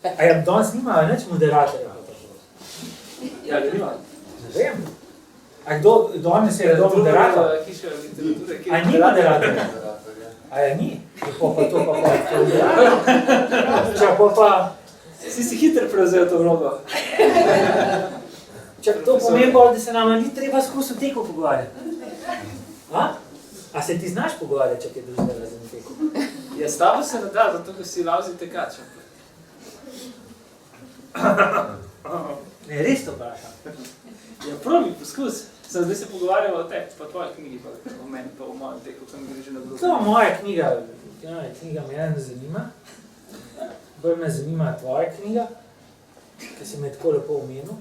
A ja danes nimajo nič moderatorja? Ja, nima. Ne vem. A kdo danes je moderator? Hiša literature, A ni moderatorja? A ja ni? Lepo pa to pa Čak, pa... Si hitro prevzel to vlogo. Čak, to pomeni bolj, da se nama ni treba skozi teku pogovarjati. A se ti znaš pogovarjati, čak je družina razen teku? Ja, s tabo se ne da, zato ker si lavzi tekač. Ne, res to vprašam. Ja, probi, poskus. Sem zdaj se pogovarjal o tebi, pa tvoje knjigi, pa o meni, pa o mojem teku, kam gre že na drugo. To moja knjiga. Knjiga me ne zanima. Bolj me zanima tvoja knjiga, ki si me tako lepo omenil.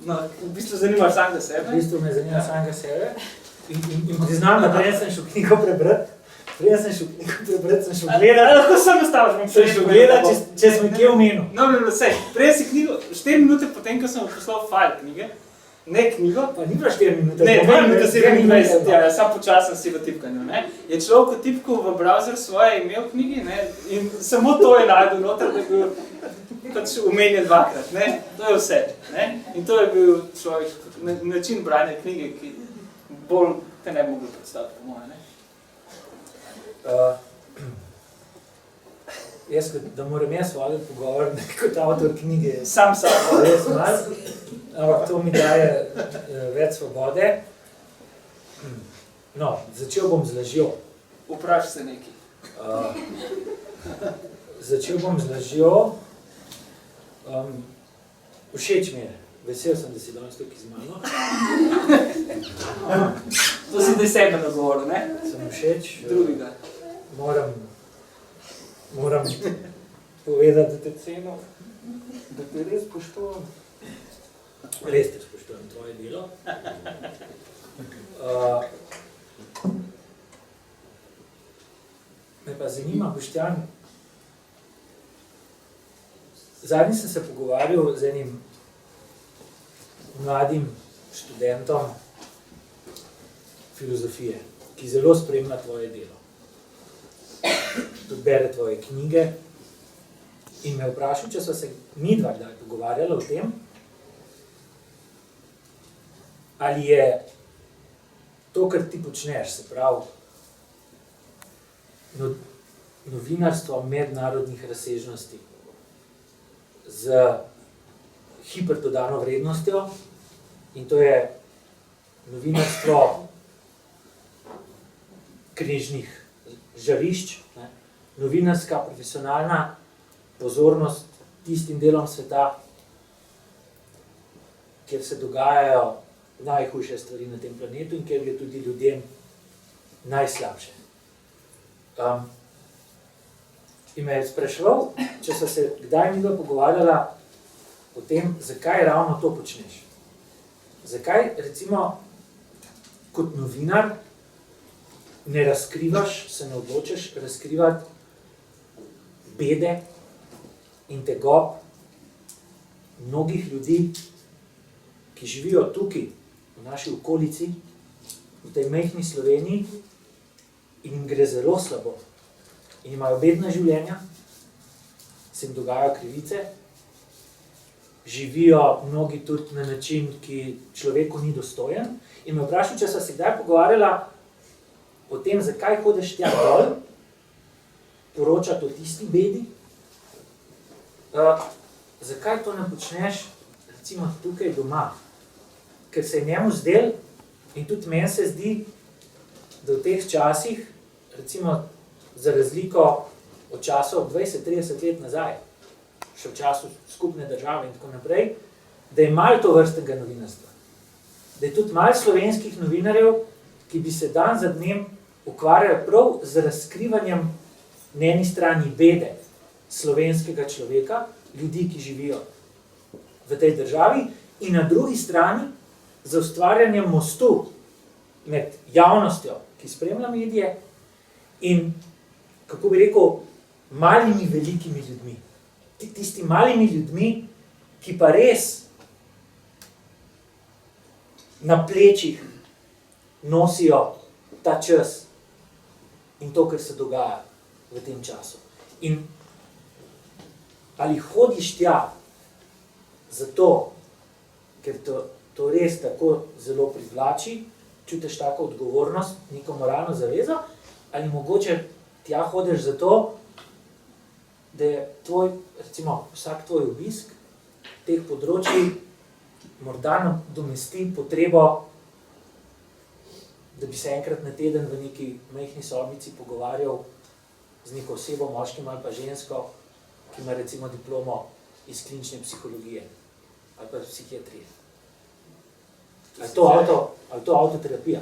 No, v bistvu zanimaš sam za sebe. V bistvu me zanima sam za sebe. In priznam, da prej sem šel knjigo prebrati. Sem šel gledati. Lahko sem nastavil, sem šel gledati, če sem kje omenil. No, sej, prej si knjigo, 4 minute potem, ko sem poslal file knjige, ne knjigo. Pa ni bilo 4 minute. Ne, 2 minute 27, ja, sam počasen si v tipkanju, ne. Je človek tipkal v browser svoje ime v knjigi, ne, in samo to je najdel noter, da je bil pač omenjen dvakrat, ne. To je vse, ne. In to je bil človek, način branja knjige, ki bolj te ne bi mogli predstaviti, po moje, ne. Da moram jaz voditi pogovor, kot avtor knjige. Sam. Ampak to mi daje več svobode. No, začel bom z lažjo. Vpraš se nekaj. Začel bom z lažjo. Všeč mi je. Vesel sem, da si danes tukaj z mano. To si zdaj sebe nagovoril, ne? Sem všeč. Drugega. Moram povedati, da te cenim, da te res spoštujem. Res te spoštujem tvoje delo. Me pa zanima, Boštjan, zadnjič sem se pogovarjal z enim mladim študentom filozofije, ki zelo spremlja tvoje delo. Tudi bere tvoje knjige in me vprašal, če so se midva kdaj pogovarjala o tem, ali je to, kar ti počneš, se pravi, novinarstvo mednarodnih razsežnosti z hiperdodano vrednostjo, in to je novinarstvo križnih žarišč, novinarska, profesionalna pozornost tistim delom sveta, kjer se dogajajo najhujše stvari na tem planetu in kjer je tudi ljudem najslabše. In me je spraševal, če so se kdaj midva pogovarjala o tem, zakaj ravno to počneš. Zakaj, recimo, kot novinar ne razkrivaš, se ne odločiš razkrivati bede in tegob mnogih ljudi, ki živijo tukaj, v naši okolici, v tej majhni Sloveniji, in jim gre zelo slabo. In imajo bedna življenja, se jim dogajajo krivice, živijo mnogi tudi na način, ki človeku ni dostojen. In me vprašal, če so se kdaj pogovarjala o tem, zakaj hodiš tja dol, poročati o tisti bedi, zakaj to ne počneš, recimo, tukaj doma. Ker se je njemu zdel, in tudi meni se zdi, da v teh časih, recimo za razliko od časov 20-30 let nazaj, še v času skupne države in tako naprej, da je malo to vrstnega novinarstva. Da je tudi malo slovenskih novinarjev, ki bi se dan za dnem ukvarjali prav z razkrivanjem na eni strani bede slovenskega človeka, ljudi, ki živijo v tej državi, in na drugi strani za ustvarjanjem mostu med javnostjo, ki spremlja medije, in, kako bi rekel, malimi velikimi ljudmi. Tisti malimi ljudmi, ki pa res na plečih nosijo ta čas in to, kar se dogaja v tem času. In ali hodiš tja zato, ker to res tako zelo privlači, čutiš tako odgovornost, neko moralno zavezo, ali mogoče tja hodiš zato, da je tvoj, recimo, vsak tvoj obisk teh področij morda nadomesti potrebo, da bi se enkrat na teden v neki majhni sobici pogovarjal z neko osebo, moškim ali pa žensko, ki ima recimo diplomo iz klinične psihologije ali pa psihiatrije. Ali to avtoterapija?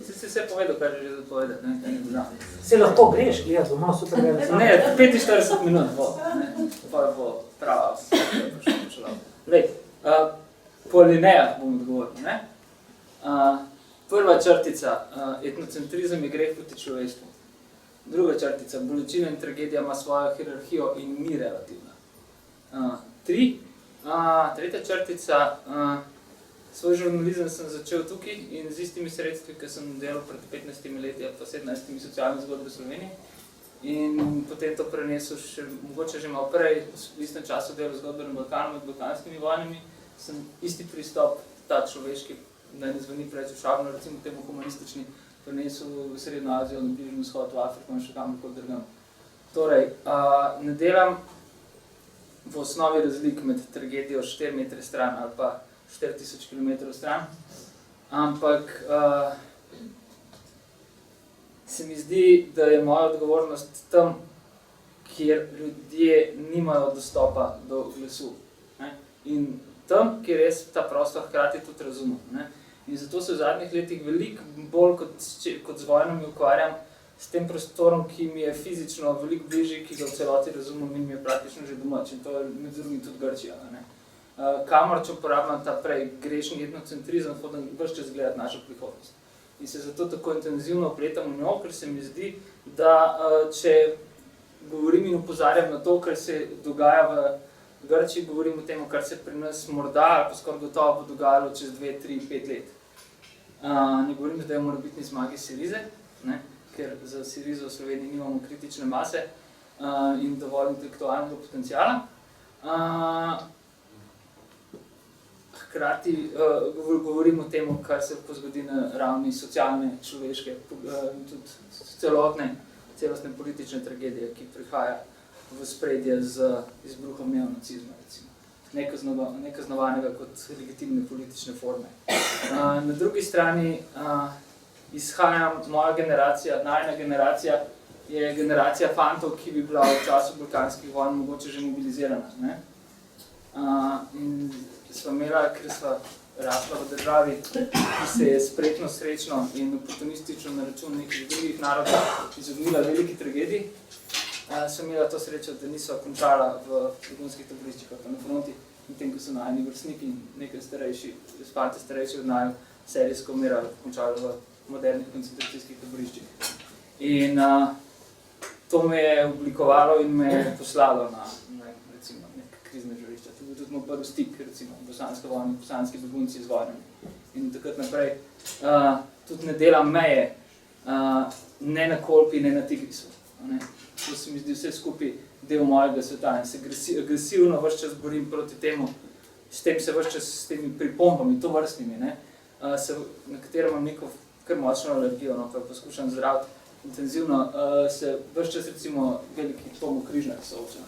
Si vse povedal, kar je že zapovedati, ne? Se lahko greš, gledati doma, super gledati. Ne, 45 minut bo, ne? Pa bo prava. Lej, po linejah bom odgovoril, ne? Prva črtica, etnocentrizem je greh proti človeštvu. Druga črtica, bolečina in tragedija ima svojo hierarhijo in ni relativna. Tretja črtica, svoj žurnalizem sem začel tukaj in z istimi sredstvi, ki sem delal pred 15 leti, pa 17 socialne zgodbe v Sloveniji. In potem to prenesel še, mogoče že malo prej, v istem času delal zgodbe na Balkanu med balkanskimi vojnami, sem isti pristop, ta človeški, da ne zveni preveč ošabno, recimo temu humanistični, prenesel v Srednjo Azijo, na Bližnji vzhod, v Afriko in še kamorkoli drugam. Torej, ne delam v osnovi razlik med tragedijo 4 metre stran ali pa 4000 km stran, ampak se mi zdi, da je moja odgovornost tam, kjer ljudje nimajo dostopa do glasu. Ne? In tam, kjer res ta prostor hkrati tudi razumem. Ne? In zato se v zadnjih letih veliko bolj kot z vojnami ukvarjam s tem prostorom, ki mi je fizično veliko bližji, ki ga v celoti razumem in mi je praktično že domač. In to je med drugim tudi Grčija. Ne? Kamor, če uporabljam ta prej grešni etnocentrizem, hodim ves čas gledati našo prihodnost. In se zato tako intenzivno opletam v njo, ker se mi zdi, da če govorim in opozarjam na to, kar se dogaja v Grčiji, govorim o tem, kar se pri nas morda ali pa skoraj gotovo bo dogajalo čez 2, 3, 5 let. Ne govorim zdaj o morebitni zmagi Sirize, ne? Ker za Sirizo v Sloveniji nimamo kritične mase in dovolj intelektualnega potenciala. Hkrati govorim o tem, kar se zgodi na ravni socialne, človeške in tudi celostne politične tragedije, ki prihaja v spredje z izbruhom neonacizma, recimo. Nekaznovanega kot legitimne politične forme. Na drugi strani izhajam, moja generacija, najina generacija, je generacija fantov, ki bi bila v času balkanskih vojn mogoče že mobilizirana. Ne? In sva imela, ker sva rasla v državi, ki se je spretno, srečno in oportunistično na račun nekih drugih narodov izognila veliki tragediji, sem imela to srečo, da niso končala v begunskih taboriščih ali na fronti, medtem ko so najini vrstniki, nekaj starejši, fante starejši od naju, serijsko umirali, končali v modernih koncentracijskih taboriščih. In to me je oblikovalo in me je poslalo na recimo, neke krizne žarišča. To je bil tudi moj prvi stik, recimo, bosanska vojna, bosanski begunci z vojnami. In takrat naprej tudi ne delam meje, ne na Kolpi, ne na Tigrisu. Ne? To se mi zdi vse skupaj del mojega sveta in se agresivno ves čas borim proti temu, s tem se ves čas s temi pripombami, to vrstnimi, ne? Na katerem imam neko kar močno alergijo, no, ko poskušam zdraviti intenzivno, se ves čas recimo veliki Tomo Križnar sooča.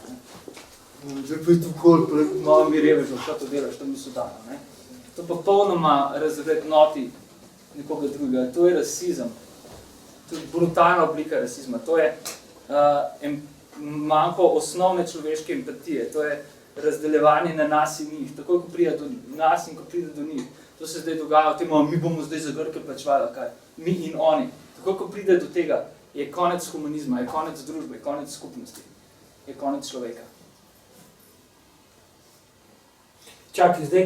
Zdaj pa je tu Kolp, malo mi revežo, kaj to delaš, to mi so dano. Ne? To pa popolnoma razvrednoti nekoga drugega, to je rasizem. To je brutalna oblika rasizma, to je manjko osnovne človeške empatije, to je razdeljevanje na nas in njih, takoj ko pride do nas in ko pride do njih. To se zdaj dogaja v tem, mi bomo zdaj za Grke plačevali, kaj? Mi in oni. Takoj ko pride do tega, je konec humanizma, je konec družbe, je konec skupnosti, je konec človeka. Čakaj, zdaj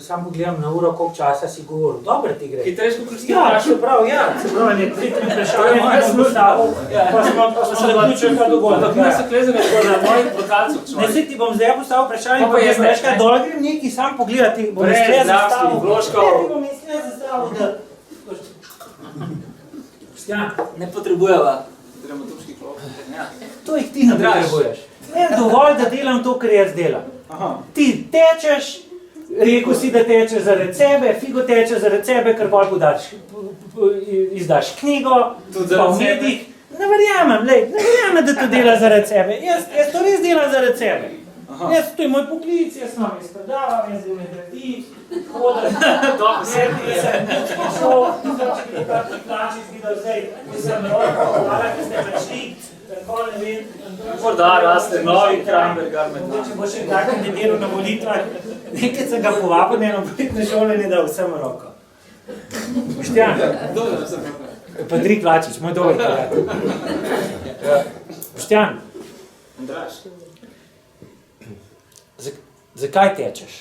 samo pogledam na uro, koliko časa si govoril. Dobro ti gre. Hitrejško, kot ste Ja, čeprav, ja. Čeprav je 3 vprašanje, pa smo zaključili ta dogodek. Ampak se klezem na mojih lokalcev, Ne, se ti bom zdaj postavil vprašanje, Pa jaz veš kaj, ne. dol grem nekaj sam pogledati, bom Brez izklej zlasti, zastavil. Vloškov. Ne, ti bom izklej zastavil, da... Kristjan, ne potrebujeva dramaturških vlog. Ja. to zato jih ti ne potrebuješ. Ne, dovolj, da delam to, kar jaz delam. Ti tečeš, rekel si, da tečeš zaradi sebe, Figo teče zaradi sebe, ker bolj izdaš knjigo, pa v medijih. Ne verjamem, da to dela zaradi sebe. Jaz to res delam zaradi sebe. To je moj poklic, jaz sem jaz predavam, jaz me gradi, hodam. Sem šel, če bi pa plači zvidel zdaj, sem roko, hvala, ki ste prišli, tako ne vem. Morda raste novi Krambergar med nami. Če bo še kdaj kandidiral na volitvah, nekaj sem ga povabil na eno politno šolo in je dal vsem roko. Boštjan. Dobro, sem roko. Patrik Vlačič, moj dober prijatelj. Boštjan. Andraž. Zakaj tečeš?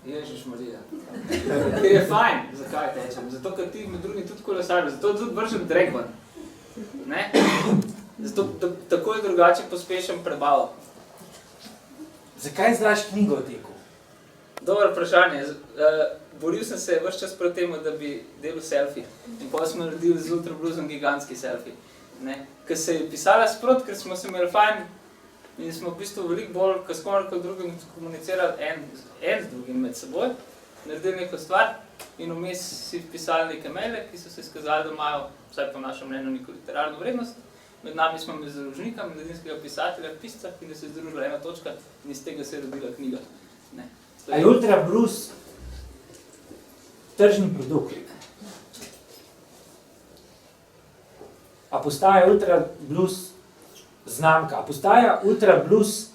Ježiš Marija. Ker je fajn, zakaj tečem. Zato, ker ti med drugim tudi kolesarji, zato tudi vržem dragman. Ne? Zato tako je drugače pospešen prebavo. Zakaj izdaš knjigo o teku? Dobro vprašanje. Boril sem se ves čas proti temu, da bi delal selfie. In potem smo naredili z Ultra Bluesom gigantski selfie. Ker se je pisala sprot, ker smo se imeli fajn in smo v bistvu veliko bolj, ko skoraj kot drugim komunicirali en z drugim med seboj, naredili neko stvar in vmes si pisali neke maile, ki so se izkazali, da imajo, vsaj po našem mnenju, neko literarno vrednost. Med nami smo med založnika, mladinskega pisatelja, pisca, ki se je združila ena točka in iz tega se je rodila knjiga. A je Ultra Blues tržni produkt? A postaja Ultra Blues znamka? A postaja Ultra Blues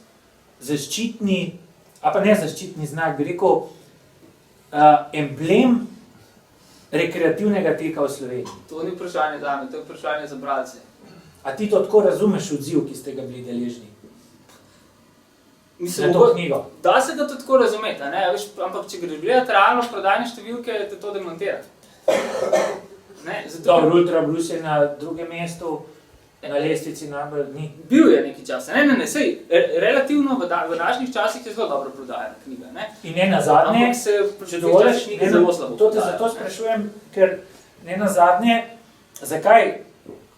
zaščitni, a pa ne zaščitni znak, bi rekel, emblem rekreativnega teka v Sloveniji? To ni vprašanje zame, to je vprašanje za bralce. A ti to tako razumeš odziv, ki ste ga bili deležni? Mislim, na to knjigo? Da se ga tudi tako razumeti, ne? Ampak če greš gledati realno prodajne številke, te to demontira. Dobro, Ultra Blues je na drugem mestu, na lestvici najbolj ni. Bil je nekaj časa, sej, relativno v današnjih časih je zelo dobro prodajena knjiga, ne? In ne nazadnje, če dovoliš, to te zato sprašujem, ker ne nazadnje, zakaj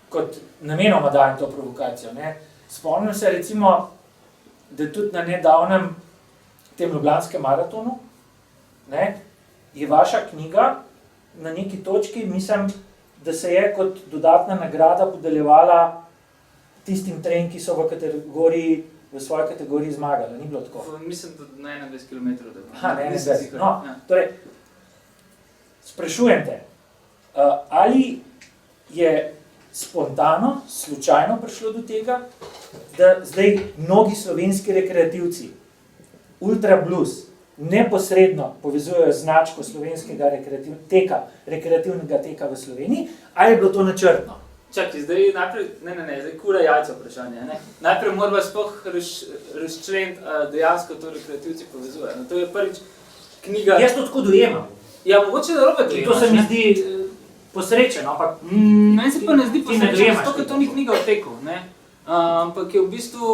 kot namenoma dajem to provokacijo, ne? Spomnim se recimo, da tudi na nedavnem tem ljubljanskem maratonu, ne, je vaša knjiga na neki točki, mislim, da se je kot dodatna nagrada podeljevala tistim trem, ki so v svoji kategoriji zmagali. Ni bilo tako? Mislim, da na 21 km. Na 21. No, torej, sprašujem te, ali je spontano, slučajno prišlo do tega, da zdaj mnogi slovenski rekreativci Ultra Blues neposredno povezujejo značko slovenskega rekreativnega teka v Sloveniji, ali je bilo to načrtno? Čakaj, zdaj najprej, zdaj kura jajca vprašanje, ne? Najprej moramo sploh razčleniti, dejansko to rekreativci povezujejo. To je prvič knjiga... Jaz to tako dojemam. Ja, mogoče da robe dojemaš, to se mi zdi posrečeno, ampak... Meni se pa ne zdi posrečeno, zato, ker to ni knjiga o teku, ne? Ampak je v bistvu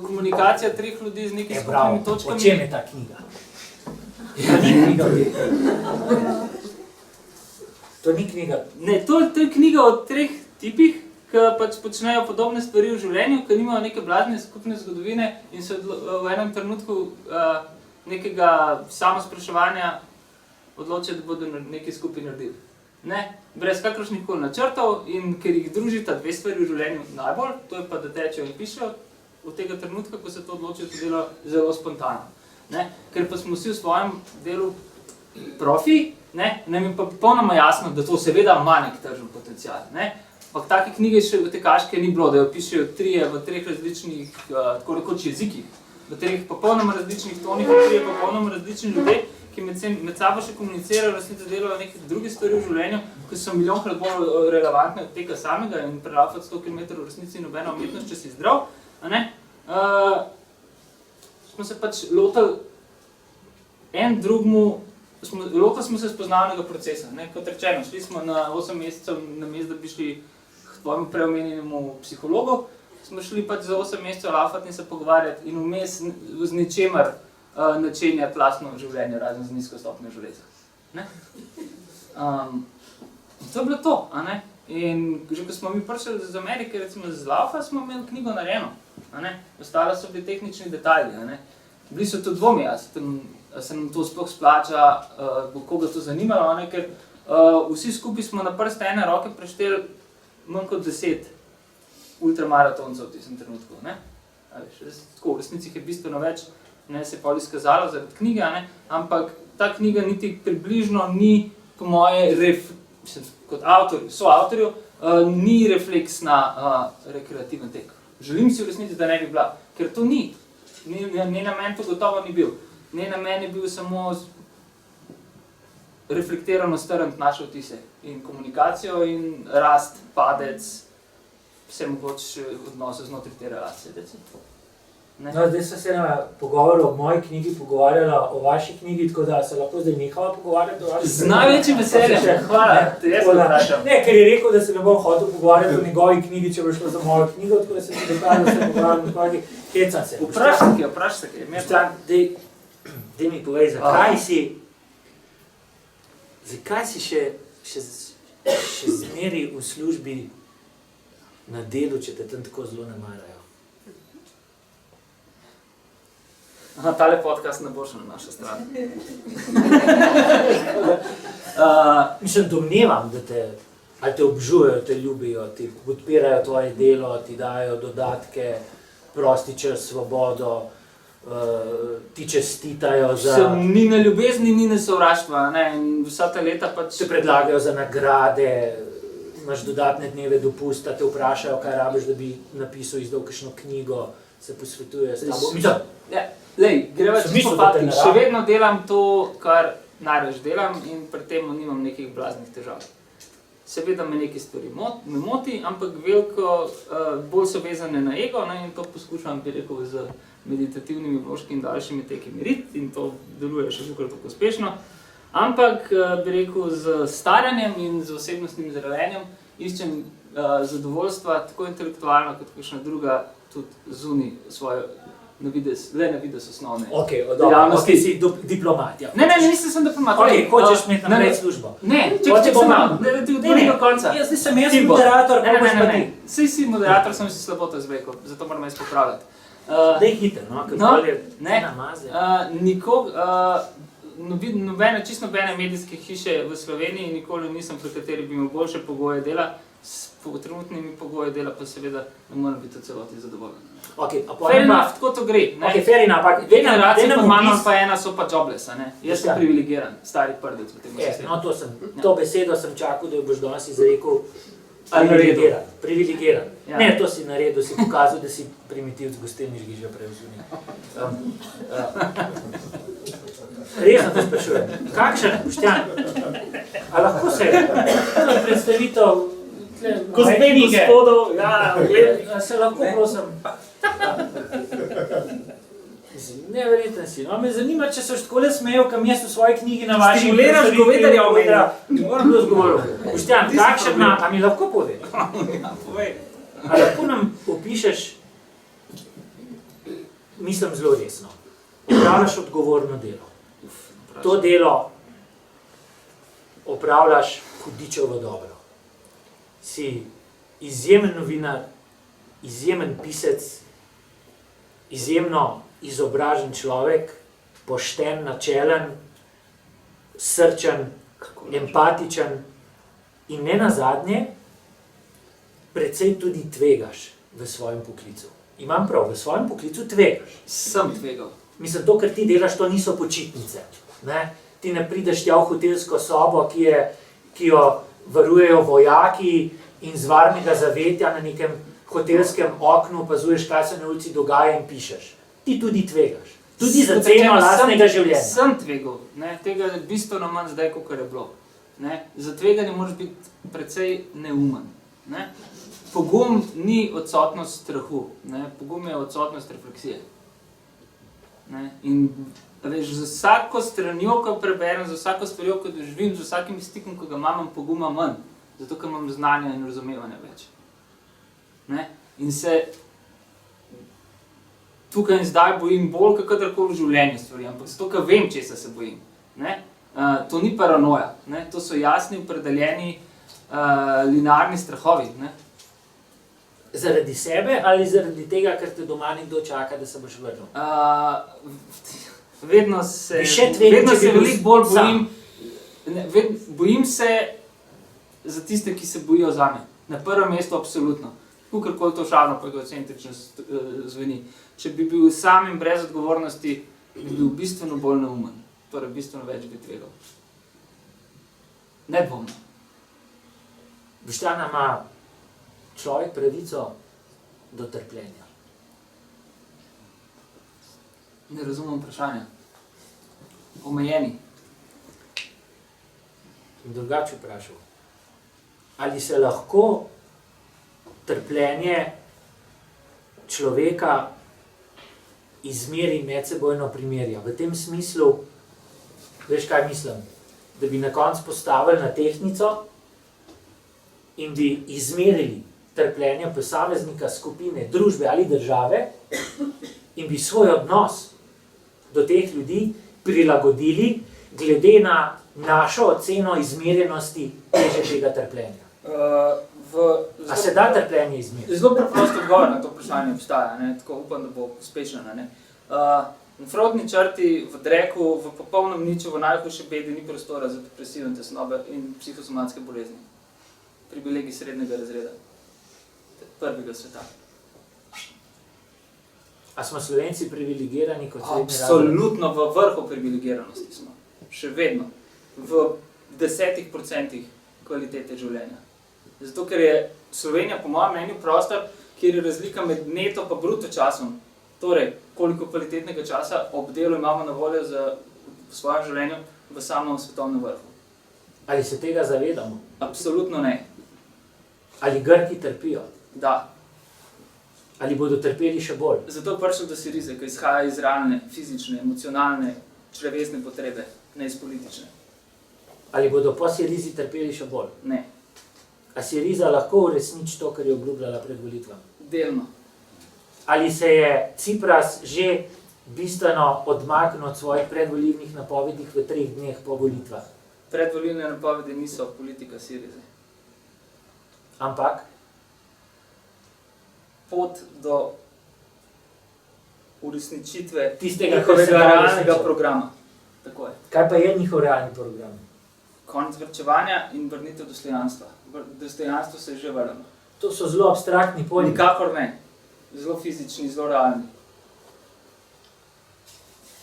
komunikacija treh ljudi z nekaj skupnimi točkami. O čem je ta knjiga? To ni knjiga o teku. To ni knjiga. Ne, to je knjiga o treh tipih, ki pač počnejo podobne stvari v življenju, ki nimajo neke blazne skupne zgodovine in se v enem trenutku nekega samospraševanja odločijo, da bodo nekaj skupaj naredili. Ne, brez kakršnih koli načrtov in ker jih družita dve stvari v življenju najbolj, to je pa, da tečejo in pišejo, od tega trenutka, ko se to odločijo, to delo zelo spontano. Ne, ker pa smo vsi v svojem delu profi, ne, nam je pa popolnoma jasno, da to seveda ima nek tržen potencial. Ne. Ampak take knjige še v tekaške ni bilo, da jo pišejo trije v treh različnih, tako rekoč jezikih, v treh popolnoma različnih tonih, v trije popolnoma različni ljudje, ki med sabo še komunicirajo, resnice delajo neke druge stvari v življenju, ki so milijonkrat bolj relevantne od tega samega in prelafati 100 km v resnici nobena umetnost, če si zdrav. Smo se pač lotili en drugmu, lotili smo se spoznavnega procesa. Ne? Kot rečeno, šli smo na 8 mesecev na mesto, da bi šli k tvojemu preomenjenemu psihologu, smo šli pač za 8 mesecev lafati in se pogovarjati in vmes z ničemer načenjati lastno življenje, razen z nizko stopnjo železa. To je bilo to, a ne? In že ko smo mi prišli z Amerike, recimo z Laufa, smo imeli knjigo narejeno. A ne? Ostalo so bili tehnični detajli. A ne? Bili so to dvomi, se nam to sploh splača, bo koga to zanimalo, a ne? Ker vsi skupaj smo na prste ene roke prešteli manj kot 10 ultramaratoncev v tistem trenutku. Ne? Tako, v resnici je bistveno več, ne, se je pol izkazalo zaradi knjige, a ne? Ampak ta knjiga niti približno ni, po moje, kot soavtorju, ni refleks na rekreativen tek. Želim si v resnici, da ne bi bila, ker to ni. Njen namen to gotovo ni bil. Njen namen je bil samo reflektirano strniti naše vtise in komunikacijo in rast, padec, vse mogoče odnose znotraj te relacije. No, zdaj sem se pogovarjala o moji knjigi, pogovarjala o vaši knjigi, tako da se lahko zdaj nehava pogovarjati o vaši knjigi. Z največjim veseljem, hvala, te jaz vprašam. Ne, ker je rekel, da se ne bom hotel pogovarjati o njegovi knjigi, če bo šlo za mojo knjigo, tako da sem se dekal, da se pogovarjam o knjigi, hecam se. Vprašaj se kaj. Boštjan, daj mi povej, zakaj si še zmeri v službi na delu, če te tam tako zelo ne marajo? Tale podcast ne bo šel na našo stran. Mislim, domnevam, da te obžujejo, te ljubijo, ti podpirajo tvoje delo, ti dajo dodatke, prosti čas, svobodo, ti čestitajo za... Ni na ljubezni, ni na sovraštva, ne, in vsa ta leta pač... Te predlagajo za nagrade, imaš dodatne dneve dopusta, te vprašajo, kaj rabiš, da bi napisal, izdal kakšno knjigo, se posvetuje s tabo. Lej, greva čisto po faktih. Še vedno delam to, kar najraž delam in pri tem nimam nekih blaznih težav. Seveda me neke stvari me moti, ampak veliko bolj so vezane na ego, ne, in to poskušam, bi rekel, z meditativnimi vložki in daljšimi teki miriti in to deluje še zelo tako uspešno. Ampak, bi rekel, z staranjem in z osebnostnim zrelenjem iščem zadovoljstva tako intelektualno kot kakšna druga tudi zunaj svojo na vides osnovne dejavnosti. Si diplomat, ja. Ne, nisem sem diplomat. Hočeš imeti naprej službo? Ne, čekaj do konca. Jaz nisem moderator, kako boš pa ti? Si moderator, sem si slabo to izvekal, zato moram jaz popravljati. Daj hiter, ker bolje namaze. Čisto nobene medijske hiše v Sloveniji nikoli nisem, pri kateri bi imel boljše pogoje dela, s trenutnimi pogoji dela pa seveda ne morem biti v celoti zadovoljen. Fair enough, tako to gre. Fair enough, ampak... Dve generacije pod mano pa ena so pa jobless, ne? Jaz sem privilegiran, stari prdec v tem sistemu. To besedo sem čakal, da jo boš danes izrekel. Privilegiran. Ne, to si naredil, si pokazal, da si primitivc gostilni žgiža prevzuni. Resno te sprašujem, kakšen, Boštjan, a lahko se predstavitev gospenih gospodov, se lahko prosim. Neverjeten si, no, me zanima, če se tako le smejal, kam jaz v svoji knjigi na vaši... Stimuliraš govedarja v meni. Ne moram bilo zgovoril. Boštjan, kakšen, a mi lahko povej? Ja, povej. A lahko nam opišeš, mislim zelo resno, opravljaš odgovorno delo. To delo opravljaš hudičevo dobro. Si izjemen novinar, izjemen pisec, izjemno izobražen človek, pošten, načelen, srčen, empatičen in nenazadnje precej tudi tvegaš v svojem poklicu. Imam prav, v svojem poklicu tvegaš. Sem tvegal. Mislim, to, kar ti delaš, to niso počitnice. Ne? Ti ne prideš tja v hotelsko sobo, ki jo varujejo vojaki in z varnega zavetja na nekem hotelskem oknu opazuješ, kaj se na ulici dogaja in pišeš. Ti tudi tvegaš. Tudi za ceno lastnega življenja. Sem tvegal. Tega je bistveno manj zdaj, kot je bilo. Za tveganje moraš biti precej neumen. Pogum ni odsotnost strahu. Pogum je odsotnost refleksije. In veš, z vsako stranjo, ko preberem, z vsako stvarjo, ko doživim, z vsakim stikom, ko ga imam poguma manj. Zato, ker imam znanja in razumevanja več. In se tukaj in zdaj bojim bolj, kot kadarkoli v življenju stvari, ampak zato, ker vem, česa se bojim. To ni paranoja, to so jasni, opredeljeni linearni strahovi. Zaradi sebe ali zaradi tega, ker te doma nekdo čaka, da se boš vrnil? Vedno se, Bi še tvegal, vedno če bi se bil veliko bolj sam. bojim, bojim se za tiste, ki se bojijo zame. Na prvem mestu absolutno. Kakorkoli to šalno pa egocentrično zveni. Če bi bil sam in brez odgovornosti, bi bil bistveno bolj neumen. Torej, bistveno več bi tvegal. Nedvomno. Boštjana, ima človek pravico do trpljenja? Ne razumem vprašanja. Omejeni. In drugače vprašal. Ali se lahko trpljenje človeka izmeri medsebojno primerja? V tem smislu, veš kaj mislim? Da bi na koncu postavili na tehtnico in bi izmerili trpljenje posameznika, skupine, družbe ali države in bi svoj odnos do teh ljudi prilagodili glede na našo oceno izmerjenosti teže tega trpljenja. A se da trpljenje izmeriti? Zelo preprost odgovor na to vprašanje obstaja, ne? Tako upam, da bo uspešen. Na frontni črti, v dreku, v popolnem niču, v najhujši bedi ni prostora za depresivne tesnobe in psihosomatske bolezni. Privilegij srednjega razreda. Prvega sveta. A smo Slovenci privilegirani kot srednji razred? Absolutno v vrhu privilegiranosti smo. Še vedno. V 10% kvalitete življenja. Zato, ker je Slovenija, po mojem mnenju, prostor, kjer je razlika med neto pa bruto časom. Torej, koliko kvalitetnega časa ob delu imamo na voljo v svojem življenju v samem svetovnem vrhu. Ali se tega zavedamo? Absolutno ne. Ali Grki trpijo? Da. Ali bodo trpeli še bolj? Zato je prišel do Sirize, ki izhaja iz realne, fizične, emocionalne, človesne potrebe, ne iz politične. Ali bodo po Sirizi trpeli še bolj? Ne. A Siriza lahko uresniči to, kar je obljubljala pred volitvami? Delno. Ali se je Cipras že bistveno odmaknil od svojih predvolilnih napovedih v 3 dneh po volitvah? Predvolilne napovedi niso politika Sirize. Ampak? Pot do uresničitve tistega, njihovega realnega programa. Tako je. Kaj pa je njihov realni program? Konec varčevanja in vrnitev dostojanstva. Dostojanstvo se je že vrnilo. To so zelo abstraktni pojmi. Nikakor ne. Zelo fizični, zelo realni.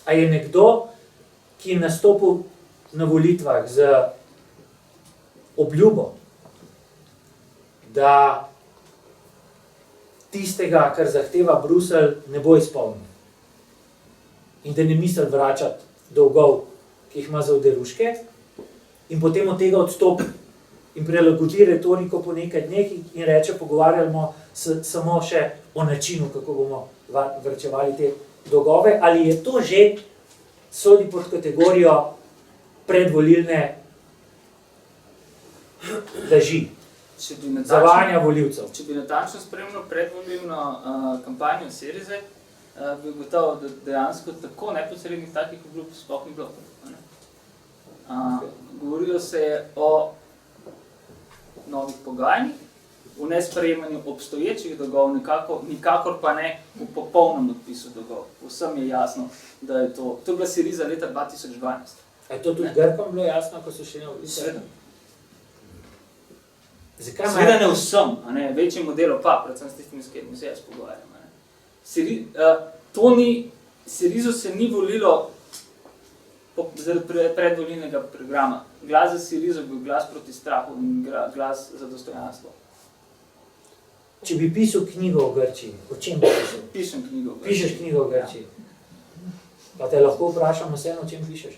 A je nekdo, ki je nastopil na volitvah z obljubo, da tistega, kar zahteva Bruselj, ne bo izpolnil. In da ne misli vračati dolgov, ki jih ima za oderuške, in potem od tega odstopi in prilagodi retoriko po nekaj dneh in reče, pogovarjamo se samo še o načinu, kako bomo vrčevali te dolgove, ali je to že sodi pod kategorijo predvolilne laži, zavajanja volivcev. Če bi natančno spremljal predvolilno kampanjo Sirize, bi ugotovil, da dejansko tako neposrednih takih obljub sploh ni bilo. Govorilo se je o novih pogajanjih, v nesprejemanju obstoječih dolgov, nikakor pa ne v popolnem odpisu dolgov. Vsem je jasno, da je to. To je bila Siriza leta 2012. A je to tudi Grkom bilo jasno, ko so še ne volitvah? Seveda. Zakaj Seveda ne vsem, večjemu delu pa, predvsem s tistimi, s katerimi se jaz pogovarjam. Sirizo se ni volilo zaradi predvolilnega programa. Glas za Sirizo je bil glas proti strahu in glas za dostojanstvo. Če bi pisal knjigo o Grčiji, o čem bi pisal? Pišem knjigo o Grčiji. Pišeš knjigo o Grčiji? Pa te lahko vprašam vseeno, o čem pišeš?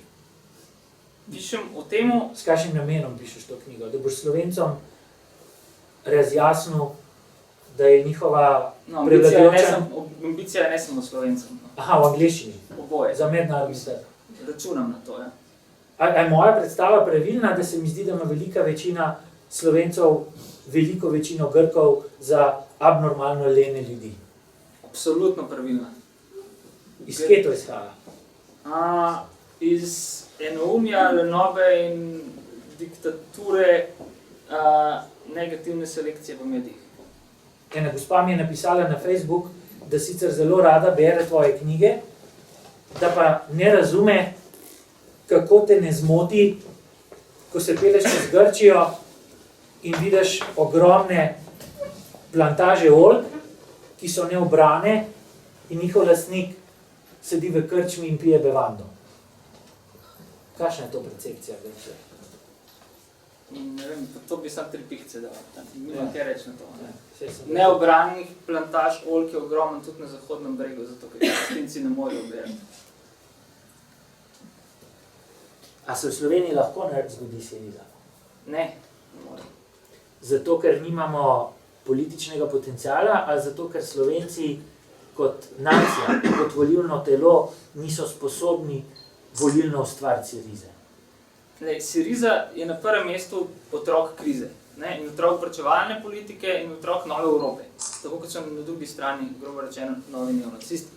Pišem o temu... S kakšnim namenom pišeš to knjigo? Da boš Slovencom razjasnil, da je njihova prevladujoča... Ambicija je ne samo Slovencem. Aha, v angleščini. Oboje. Za mednarodni svet. Računam na to, ja. A je moja predstava pravilna, da se mi zdi, da ima velika večina Slovencov, veliko večino Grkov za abnormalno lene ljudi? Absolutno pravilna. Iz kje to izhaja? Iz enoumja, lenobe in diktature, negativne selekcije v medijih. ena gospa mi je napisala na Facebook, da sicer zelo rada bere tvoje knjige, da pa ne razume, kako te ne zmoti, ko se peleš čez Grčijo in vidiš ogromne plantaže oljk, ki so neobrane in njihov lastnik sedi v krčmi in pije bevando. Kakšna je to percepcija Grčije? Ne vem, to bi sam 3 pihce dal, nima kaj reči na to. Neobranih plantaž oljk je ogromno tudi na Zahodnem bregu, zato ker Palestinci ne morejo obirati. A se v Sloveniji lahko zgodi Siriza? Ne, ne more. Zato, ker nimamo političnega potenciala, ali zato, ker Slovenci kot nacija, kot volilno telo niso sposobni volilno ustvariti Sirize? Siriza je na prvem mestu otrok krize, ne? In otrok varčevalne politike in otrok nove Evrope. Tako kot so na drugi strani, grobo rečeno, novi neonacisti,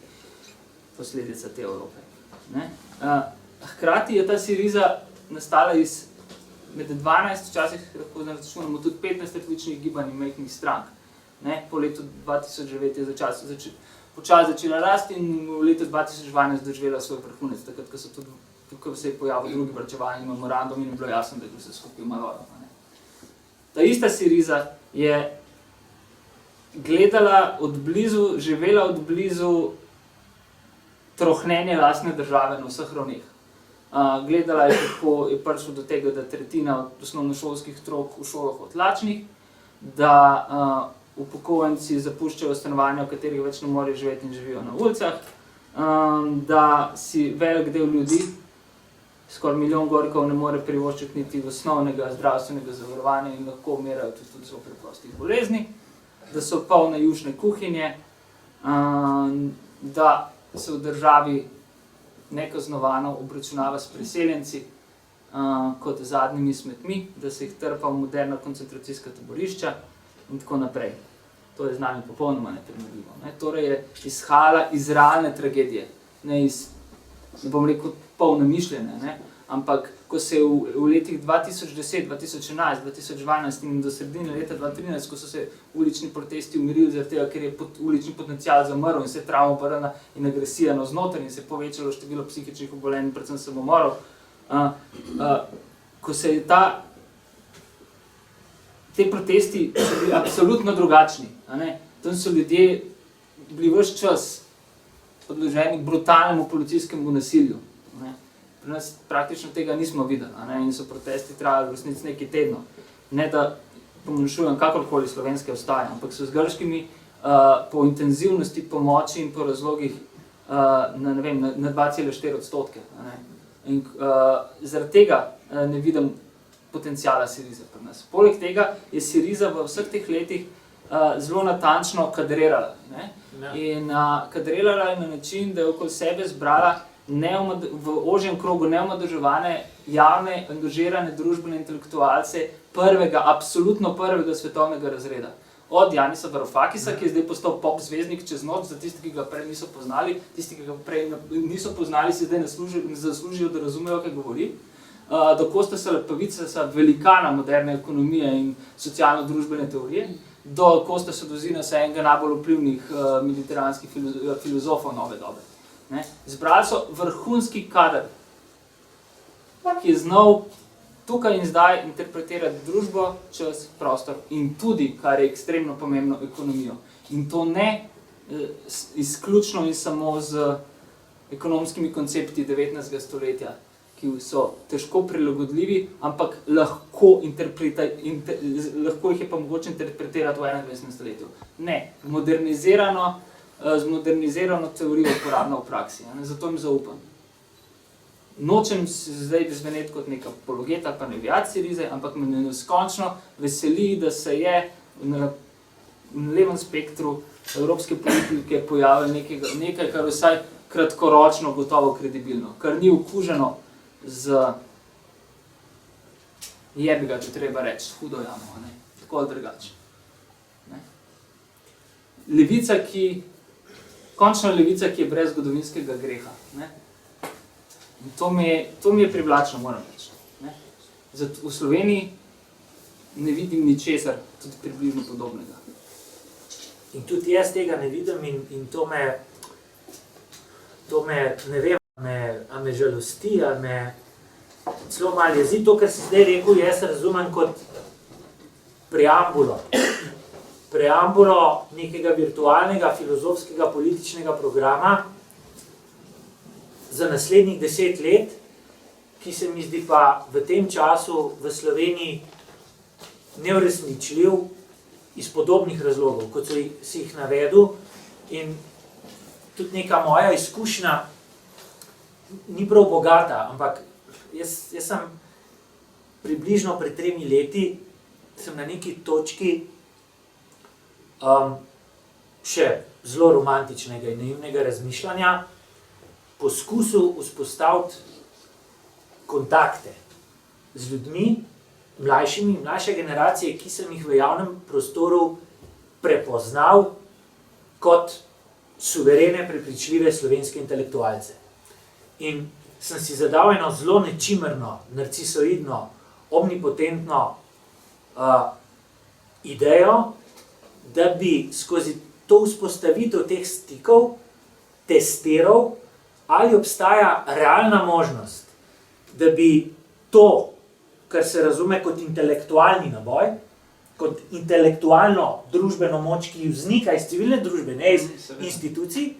posledica te Evrope. Ne? Hkrati je ta Siriza nastala iz med 12, včasih lahko računamo tudi 15 različnih gibanj in majhnih strank. Ne? Po letu 2009 je počasi začela rasti in v letu 2012 doživela svoj vrhunec, takrat, ko so tudi tukaj se je pojavil drugi varčevalni memorandum in je bilo jasno, da je vse skupaj malo. Ta ista Siriza je gledala od blizu, živela od blizu trohnenje lastne države na vseh ravneh. Gledala je, kako je prišlo do tega, da tretjina od osnovnošolskih otrok v šolah odlačnih, da upokojenci zapuščajo stanovanja, v katerih več ne morejo živeti in živijo na ulicah, da si velik del ljudi, skoraj 1 milijon Gorkov, ne more privoščiti niti osnovnega zdravstvenega zavarovanja in lahko umirajo tudi zelo preprostih bolezni, da so polne jušne kuhinje, da se v državi nekaznovano obračunava s priseljenci kot zadnjimi smetmi, da se jih trpa v moderna koncentracijska taborišča in tako naprej. To je z nami popolnoma neprimerljivo. Torej je izhajala iz realne tragedije, ne iz, ne bom rekel, polne mišljene, ampak ko se je v letih 2010, 2011, 2012 in do sredine leta 2013, ko so se ulični protesti umirili zaradi tega, ker je ulični potencial zamrl in se travma obrnila in agresija navznoter in se je povečalo število psihičnih obolenj in predvsem samomorov, ko se je te protesti so bili absolutno drugačni. Tam so ljudje bili ves čas podloženi brutalnemu policijskemu nasilju. Pri nas praktično tega nismo videli in so protesti trajali v resnici nekaj tednov. Ne da pomanjšujem kakorkoli slovenske ostaje, ampak so z grškimi po intenzivnosti pomoči in po razlogih na 2,4%. In zaradi tega ne vidim potencijala Sirize pri nas. Poleg tega je Siriza v vseh teh letih zelo natančno kadrirala. In kadrirala je na način, da je okoli sebe zbrala v ožjem krogu neomadeževane, javne, angažirane družbene intelektualce absolutno prvega svetovnega razreda. Od Janisa Varoufakisa, ki je zdaj postal pop zvezdnik čez noč, za tisti, ki ga prej niso poznali, tisti, ki ga prej niso poznali, si zdaj zaslužijo, da razumejo, kaj govori, do Kostasa Lapavicasa, velikana moderne ekonomije in socialno-družbene teorije, do Kostasa Dozinasa, enega najbolj vplivnih mediteranskih filozofov nove dobe. Zbrali so vrhunski kader, ki je znal tukaj in zdaj interpretirati družbo, čas, prostor in tudi, kar je ekstremno pomembno, ekonomijo. In to ne izključno in samo z ekonomskimi koncepti 19. stoletja, ki so težko prilagodljivi, ampak lahko jih je pa mogoče interpretirati v 21. stoletju. Ne, z modernizirano teorijo uporabno v praksi. Zato jim zaupam. Nočem zdaj zveneti kot neka apologeta pa navijač Sirize, ampak me neskončno veseli, da se je na levem spektru evropske politike pojavilo nekaj, kar vsaj kratkoročno gotovo kredibilno, kar ni okuženo z jebiga, če treba reči, hudo jamo, tako ali drugače. Levica, končna levica, ki je brez zgodovinskega greha. In to mi je privlačno, moram reči. V Sloveniji ne vidim ničesar tudi približno podobnega. In tudi jaz tega ne vidim in to me, ne vem, a me žalosti, a me celo malo jezi. To, kar si zdaj rekel, jaz razumem kot preambulo nekega virtualnega, filozofskega, političnega programa za naslednjih 10 let, ki se mi zdi pa v tem času v Sloveniji neuresničljiv iz podobnih razlogov, kot si jih navedel. In tudi neka moja izkušnja ni prav bogata, ampak jaz sem približno pred 3 leti sem na neki točki še zelo romantičnega in naivnega razmišljanja poskusil vzpostaviti kontakte z ljudmi, mlajše generacije, ki sem jih v javnem prostoru prepoznal kot suverene, prepričljive slovenske intelektualce. In sem si zadal eno zelo nečimrno, narcisoidno, omnipotentno idejo, da bi skozi to vzpostavitev teh stikov testiral, ali obstaja realna možnost, da bi to, kar se razume kot intelektualni naboj, kot intelektualno družbeno moč, ki vznika iz civilne družbe, ne iz institucij,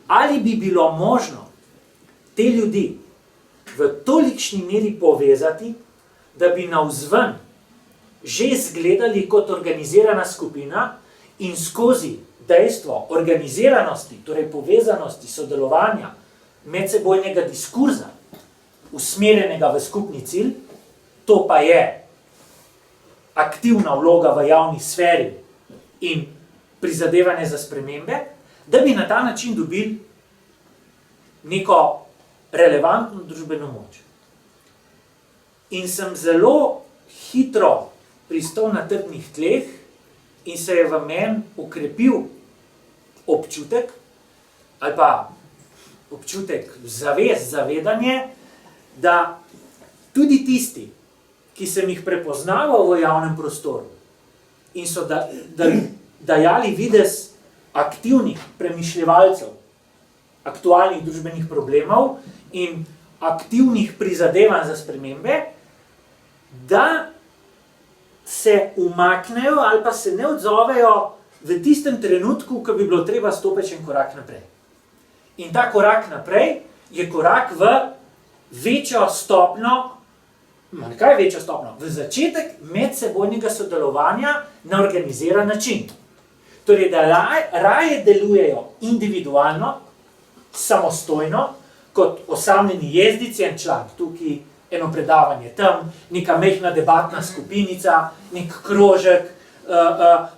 ali bi bilo možno te ljudi v tolikšni meri povezati, da bi navzven že izgledali kot organizirana skupina in skozi dejstvo organiziranosti, torej povezanosti, sodelovanja, medsebojnega diskurza, usmerjenega v skupni cilj, to pa je aktivna vloga v javni sferi in prizadevanje za spremembe, da bi na ta način dobili neko relevantno družbeno moč. In sem zelo hitro pristal na trdnih tleh in se je v meni ukrepil občutek, ali pa občutek zavedanje, da tudi tisti, ki sem jih prepoznaval v javnem prostoru in so dajali videz aktivnih premišljevalcev aktualnih družbenih problemov in aktivnih prizadevanj za spremembe, da se umaknejo ali pa se ne odzovejo v tistem trenutku, ko bi bilo treba stopiti en korak naprej. In ta korak naprej je korak v večjo stopnjo, kaj večjo stopnjo? V začetek medsebojnega sodelovanja na organiziran način. Torej, da raje delujejo individualno, samostojno, kot osamljeni jezdici, en član, tukaj eno predavanje tam, neka mehna debatna skupinica, nek krožek,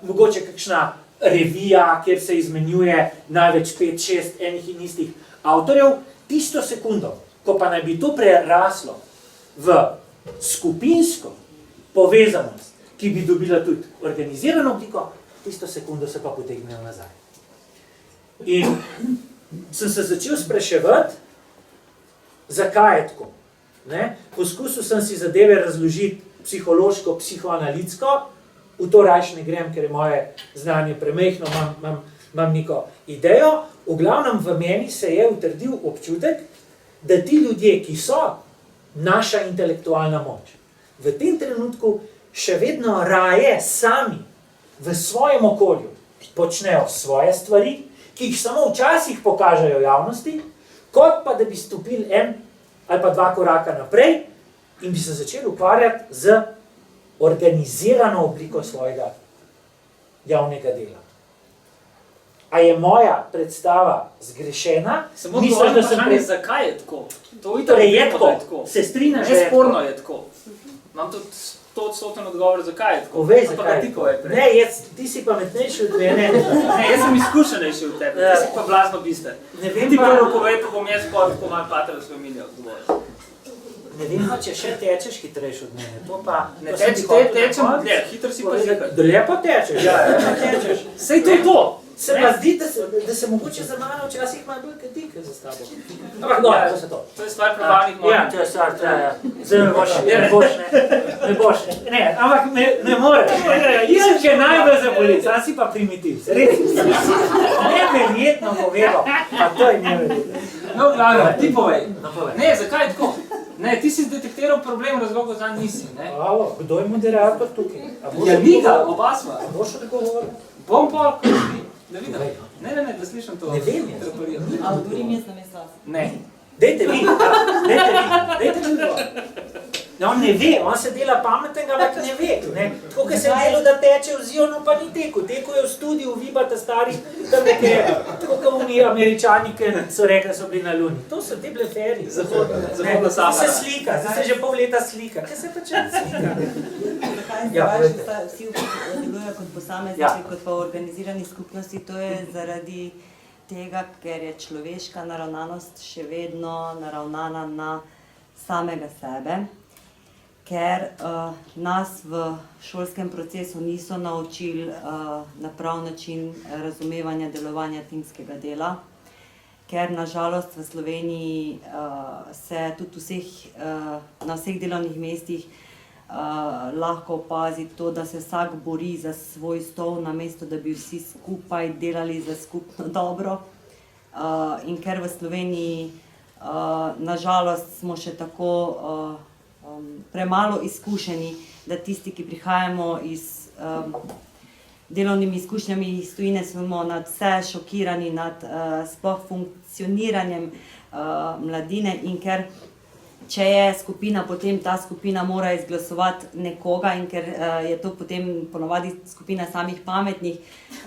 mogoče kakšna revija, kjer se izmenjuje največ 5-6 enih in istih avtorjev, tisto sekundo, ko pa naj bi to preraslo v skupinsko povezanost, ki bi dobila tudi organizirano obliko, tisto sekundo se pa potegnejo nazaj. In sem se začel spraševati, zakaj je tako. Poskusil sem si zadeve razložiti psihološko, psihoanalitsko, v to rajš ne grem, ker je moje znanje premehno, imam neko idejo. V glavnem v meni se je utrdil občutek, da ti ljudje, ki so naša intelektualna moč, v tem trenutku še vedno raje sami v svojem okolju počnejo svoje stvari, ki jih samo včasih pokažejo javnosti, kot pa da bi stopili en ali pa 2 koraka naprej in bi se začeli ukvarjati z organizirano obliko svojega javnega dela. A je moja predstava zgrešena? Samo vprašanje, zakaj je tako? Torej je tako, se strinjaš, da je tako. Nesporno je tako. Imam tudi 100% odgovor, zakaj je tako. Povej, zakaj je tako. Ne, ti si pametnejši od mene. Ne, jaz sem izkušenejši od tebe, ti si pa blazno bister. Ti prvo povej, pa bom jaz pa tako malo pater v svoj milje odgovor. Ne vem, če še tečeš hitrejši od mene, to pa... Ne tečem, hitro si pa zikar. Lepo tečeš, ja, lepo tečeš. Sej to je to. Se pa zdi, da se mogoče za mano včasih malo bolj kadi, kot za s tabo. Ampak dobro, to se to. To je stvar prevalnih Ja, moment. to je stvar, zdaj ne boš, ne, ampak ne moreš. Jaz če najbolj zaboli, sam si pa primitiv, res. Neverjetno povedal, pa to je neverjetno. No, glavno, ti povej. No, povej. Ne, zakaj je tako? Ne, ti si zdetektiral problem, razlogov zanj nisi, ne? Alo, kdo je moderator tukaj? Ja, ni ga, oba sva. A boš odgovoril? Bom pa, ko ti, da vidim. Ne, da slišam to. Ne vem jaz. A odgovorim jaz namesto vas? Ne. Dajte vi. No, on ne ve, on se dela pametnega, ampak ne ve. Ne? Tako, kot se je delo, da teče v Zionu, pa ni tekel. Tekel je v studiu, vi pa ta stari, tam nekaj, tako kot oni Američani, ki so rekli, so bili na Luni. To so te bleferi. Zahodna Sahara. Se slika, zdaj se že pol leta slika. Kaj se pa če slika? Zakaj Ja, zdaj povejte. vsi delujejo kot posamezniki, Ja. kot pa v organizirani skupnosti, to je zaradi tega, ker je človeška naravnanost še vedno naravnana na samega sebe, ker nas v šolskem procesu niso naučili na prav način razumevanja delovanja timskega dela, ker nažalost v Sloveniji se tudi na vseh delovnih mestih lahko opazi to, da se vsak bori za svoj stol, namesto da bi vsi skupaj delali za skupno dobro. In ker v Sloveniji nažalost smo še tako premalo izkušeni, da tisti, ki prihajamo iz delovnimi izkušnjami iz tujine, smo nad vse šokirani nad sploh funkcioniranjem mladine, in ker če je skupina, potem ta skupina mora izglasovati nekoga, in ker je to potem ponavadi skupina samih pametnih,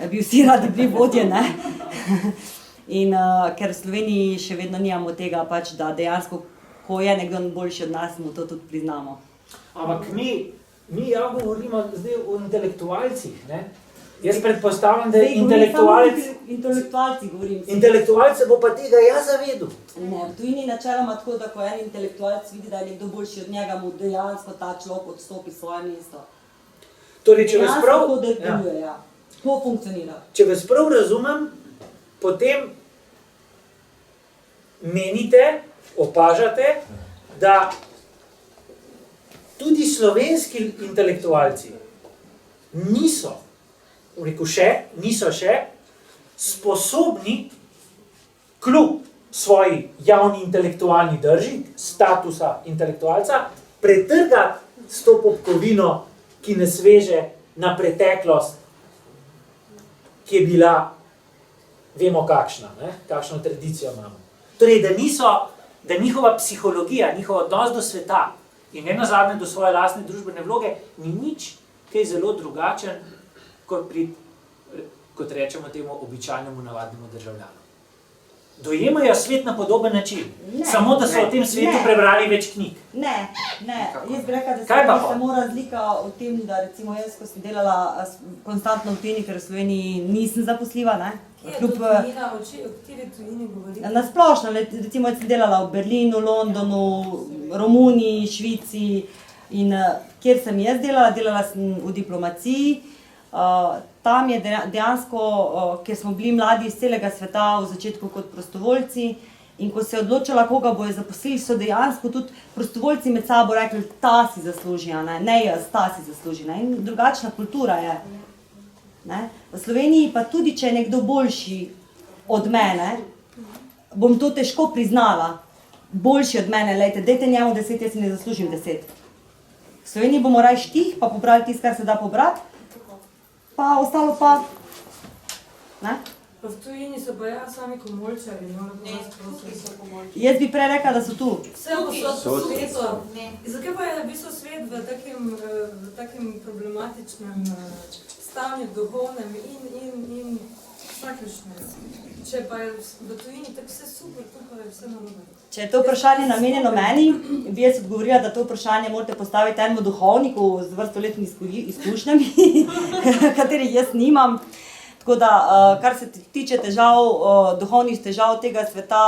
bi vsi radi bili vodje, ne? In ker v Sloveniji še vedno nimamo tega, pač, da dejansko, ko je nekdo boljši od nas, mu to tudi priznamo. Ampak mi ja govorimo zdaj o intelektualcih, ne? Jaz predpostavljam, da je Intelektualci govorim. intelektualec se bo pa tega ja zavedel. Ne, v tujini načeloma tako, da ko en intelektualec vidi, da je nekdo boljši od njega, mu dejansko ta človek odstopi svoje mesto. Torej, če vas prav, Dejansko tako deluje, ja. To funkcionira. če vas prav razumem, potem menite, opažate, da tudi slovenski intelektualci niso še sposobni kljub svoji javni intelektualni drži, statusa intelektualca, pretrgati s to popkovino, ki nas veže na preteklost, ki je bila, vemo kakšna, ne? Kakšno tradicijo imamo. Torej, da njihova psihologija, njihov odnos do sveta in nenazadnje do svoje lastne družbene vloge ni nič kaj zelo drugačen, kot rečemo temu običajnemu navadnemu državljanu. Dojemajo svet na podoben način, samo da so o tem svetu prebrali več knjig. Ne, jaz bi rekla, da Kaj pa se samo razlika v tem, da recimo jaz, ko sem delala konstantno v tujini, ker v Sloveniji nisem zaposljiva, ne? Kje je to tujina, o kateri tujini govorite? Na splošno, recimo jaz sem delala v Berlinu, Londonu, Romuniji, Švici, in kjer sem jaz delala sem v diplomaciji. Tam je dejansko, ker smo bili mladi iz celega sveta v začetku kot prostovoljci, in ko se je odločila, koga bojo zaposlili, so dejansko tudi prostovoljci med sabo rekli, ta si zasluži, ne jaz, ta si zasluži. In drugačna kultura je. Ne? V Sloveniji pa tudi, če je nekdo boljši od mene, bom to težko priznala. Boljši od mene, lejte, dajte njemu 10, jaz si ne zaslužim 10. V Sloveniji bomo raje štih, pa pobrali tisto, kar se da pobrati, pa ostalo pa, ne? Pa v tujini so pa ja sami komolčari, Jaz bi prej rekla, da so tu. Vse posod po svetu. Zakaj pa je v bistvu svet v takem problematičnem stanju duhovnem in vsakršnem? Če pa je v tujini tako vse super, tu pa je vse narobe. Če je to vprašanje namenjeno meni, bi jaz odgovorila, da to vprašanje morate postaviti enemu duhovniku z vrstoletnimi izkušnjami, katerih jaz nimam. Tako da, kar se tiče težav, duhovnih težav tega sveta,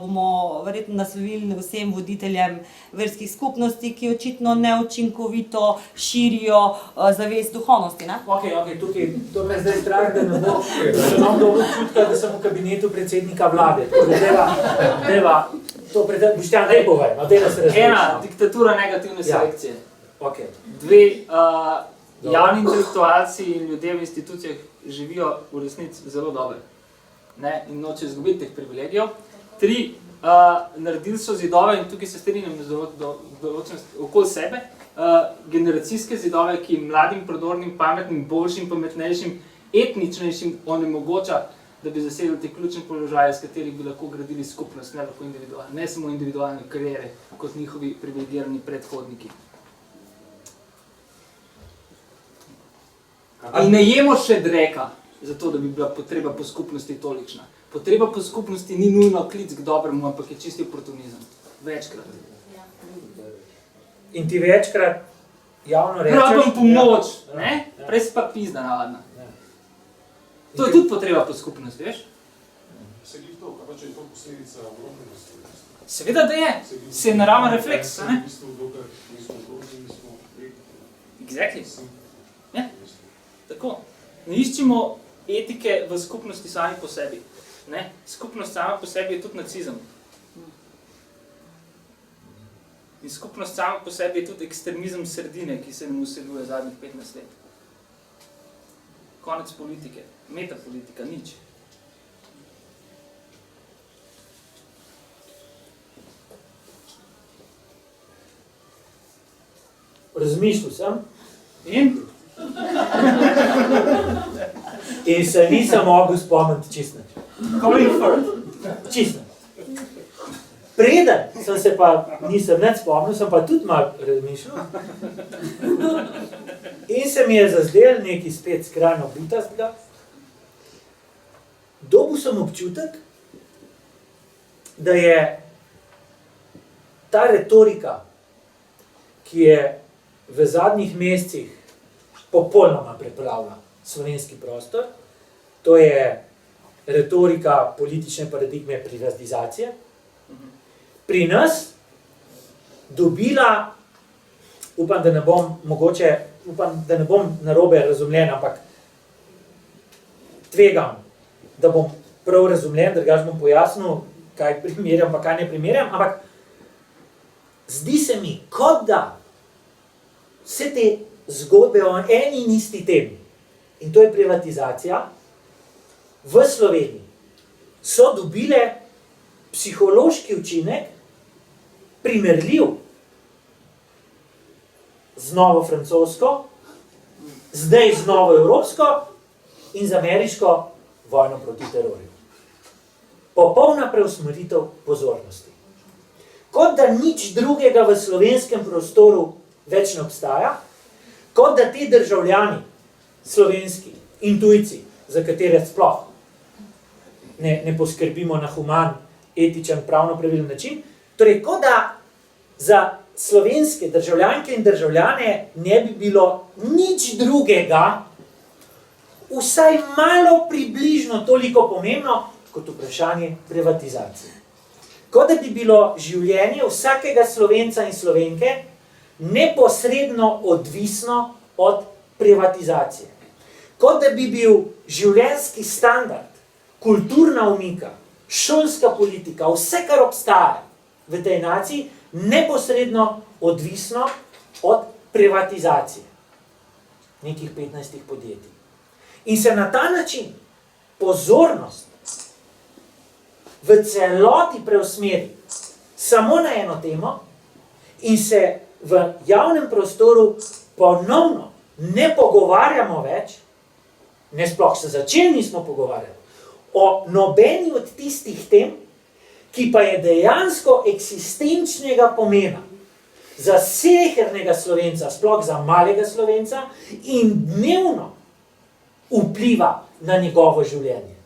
bomo verjetno naslovili vsem voditeljem verskih skupnosti, ki očitno neučinkovito širijo zavest duhovnosti, ne? Ok, tukaj, to me zdaj strah, da ne bo imam dobro občutka, da sem v kabinetu predsednika vlade. Deva, to Boštjan, daj povej, daj da se različi. Ena, diktatura negativne selekcije. Ok. Dve, javni intelektualci in ljudje v institucijah živijo v resnici zelo dobro, ne, in nočejo izgubiti teh privilegijev. Tri, naredili so zidove, in tukaj se strinjam okoli sebe, generacijske zidove, ki mladim, prodornim, pametnim, boljšim, pametnejšim, etničnejšim onemogoča, da bi zasedli te ključne položaje, s katerih bi lahko gradili skupnost, ne samo individualne kariere, kot njihovi privilegirani predhodniki. In ne jemo še dreka, zato da bi bila potreba po skupnosti tolikšna. Potreba po skupnosti ni nujno klic k dobremu, ampak je čisti oportunizem. Večkrat. In ti večkrat javno rečeš... Rabim pomoč, ne? Prej si pa pizda navadna. To je tudi potreba po skupnosti, veš? Se glih to, kaj pa če je to posledica obrobnosti? Seveda, da je. Se je naraven refleks, ne? V bistvu, dokaj nismo obrobni, nismo etiki. Exactly. Ja? Tako. Ne iščimo etike v skupnosti sami po sebi. Ne? Skupnost sama po sebi je tudi nacizem. In skupnost sama po sebi je tudi ekstremizem sredine, ki se nam usiljuje zadnjih 15 let. Konec politike. Metapolitika, nič. Razmišljal sem. In? In se nisem mogel spomniti čisto nič. Going first. Čisto nič. Preden sem se pa, nisem nič spomnil, sem pa tudi malo razmišljal. In se mi je zazdel nekaj spet skrajno butastega. Dobil sem občutek, da je ta retorika, ki je v zadnjih mesecih popolnoma preplavila slovenski prostor, to je retorika politične paradigme privatizacije, pri nas dobila, upam, da ne bom narobe razumljen, ampak tvegam, da bom prav razumljen, drugače bom pojasnil, kaj primerjam, pa kaj ne primerjam, ampak zdi se mi, kot da vse te zgodbe o eni in isti temi, in to je privatizacija, v Sloveniji so dobile psihološki učinek, primerljiv z novo francosko, zdaj z novo evropsko in z ameriško vojno proti terorju. Popolna preusmeritev pozornosti. Kot da nič drugega v slovenskem prostoru več ne obstaja, kot da ti državljani, slovenski in tujci, za katere sploh ne poskrbimo na human, etičen, pravno pravilen način, torej, kot da za slovenske državljanke in državljane ne bi bilo nič drugega, vsaj malo približno toliko pomembno, kot vprašanje privatizacije. Kot da bi bilo življenje vsakega Slovenca in Slovenke neposredno odvisno od privatizacije. Kot da bi bil življenjski standard, kulturna umika, šolska politika, vse, kar obstaja v tej naciji, neposredno odvisno od privatizacije nekih 15 podjetij. In se na ta način pozornost v celoti preusmeri samo na eno temo in se v javnem prostoru ponovno ne pogovarjamo več, ne sploh se začeli nismo pogovarjati, o nobeni od tistih tem, ki pa je dejansko eksistenčnega pomena za slehernega Slovenca, sploh za malega Slovenca, in dnevno vpliva na njegovo življenje.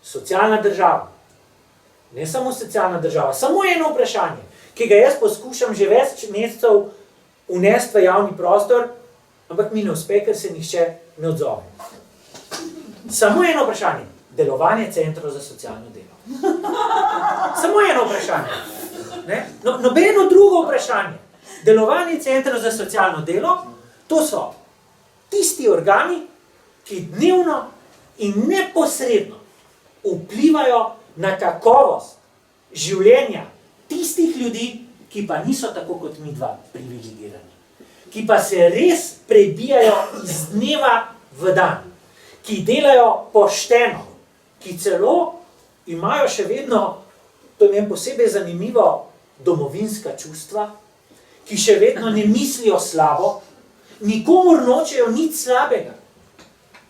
Socialna država. Ne samo socialna država, samo eno vprašanje, ki ga jaz poskušam že več mesecev unesti v javni prostor, ampak mi ne uspe, ker se nihče ne odzove. Samo eno vprašanje. Delovanje centrov za socialno delo. Samo eno vprašanje. Ne? Nobeno drugo vprašanje. Delovanje centrov za socialno delo, to so tisti organi, ki dnevno in neposredno vplivajo na kakovost življenja tistih ljudi, ki pa niso tako kot mi dva privilegirani. Ki pa se res prebijajo iz dneva v dan. Ki delajo pošteno. Ki celo imajo še vedno, to je meni posebej zanimivo, domovinska čustva, ki še vedno ne mislijo slabo, nikomur nočejo nič slabega,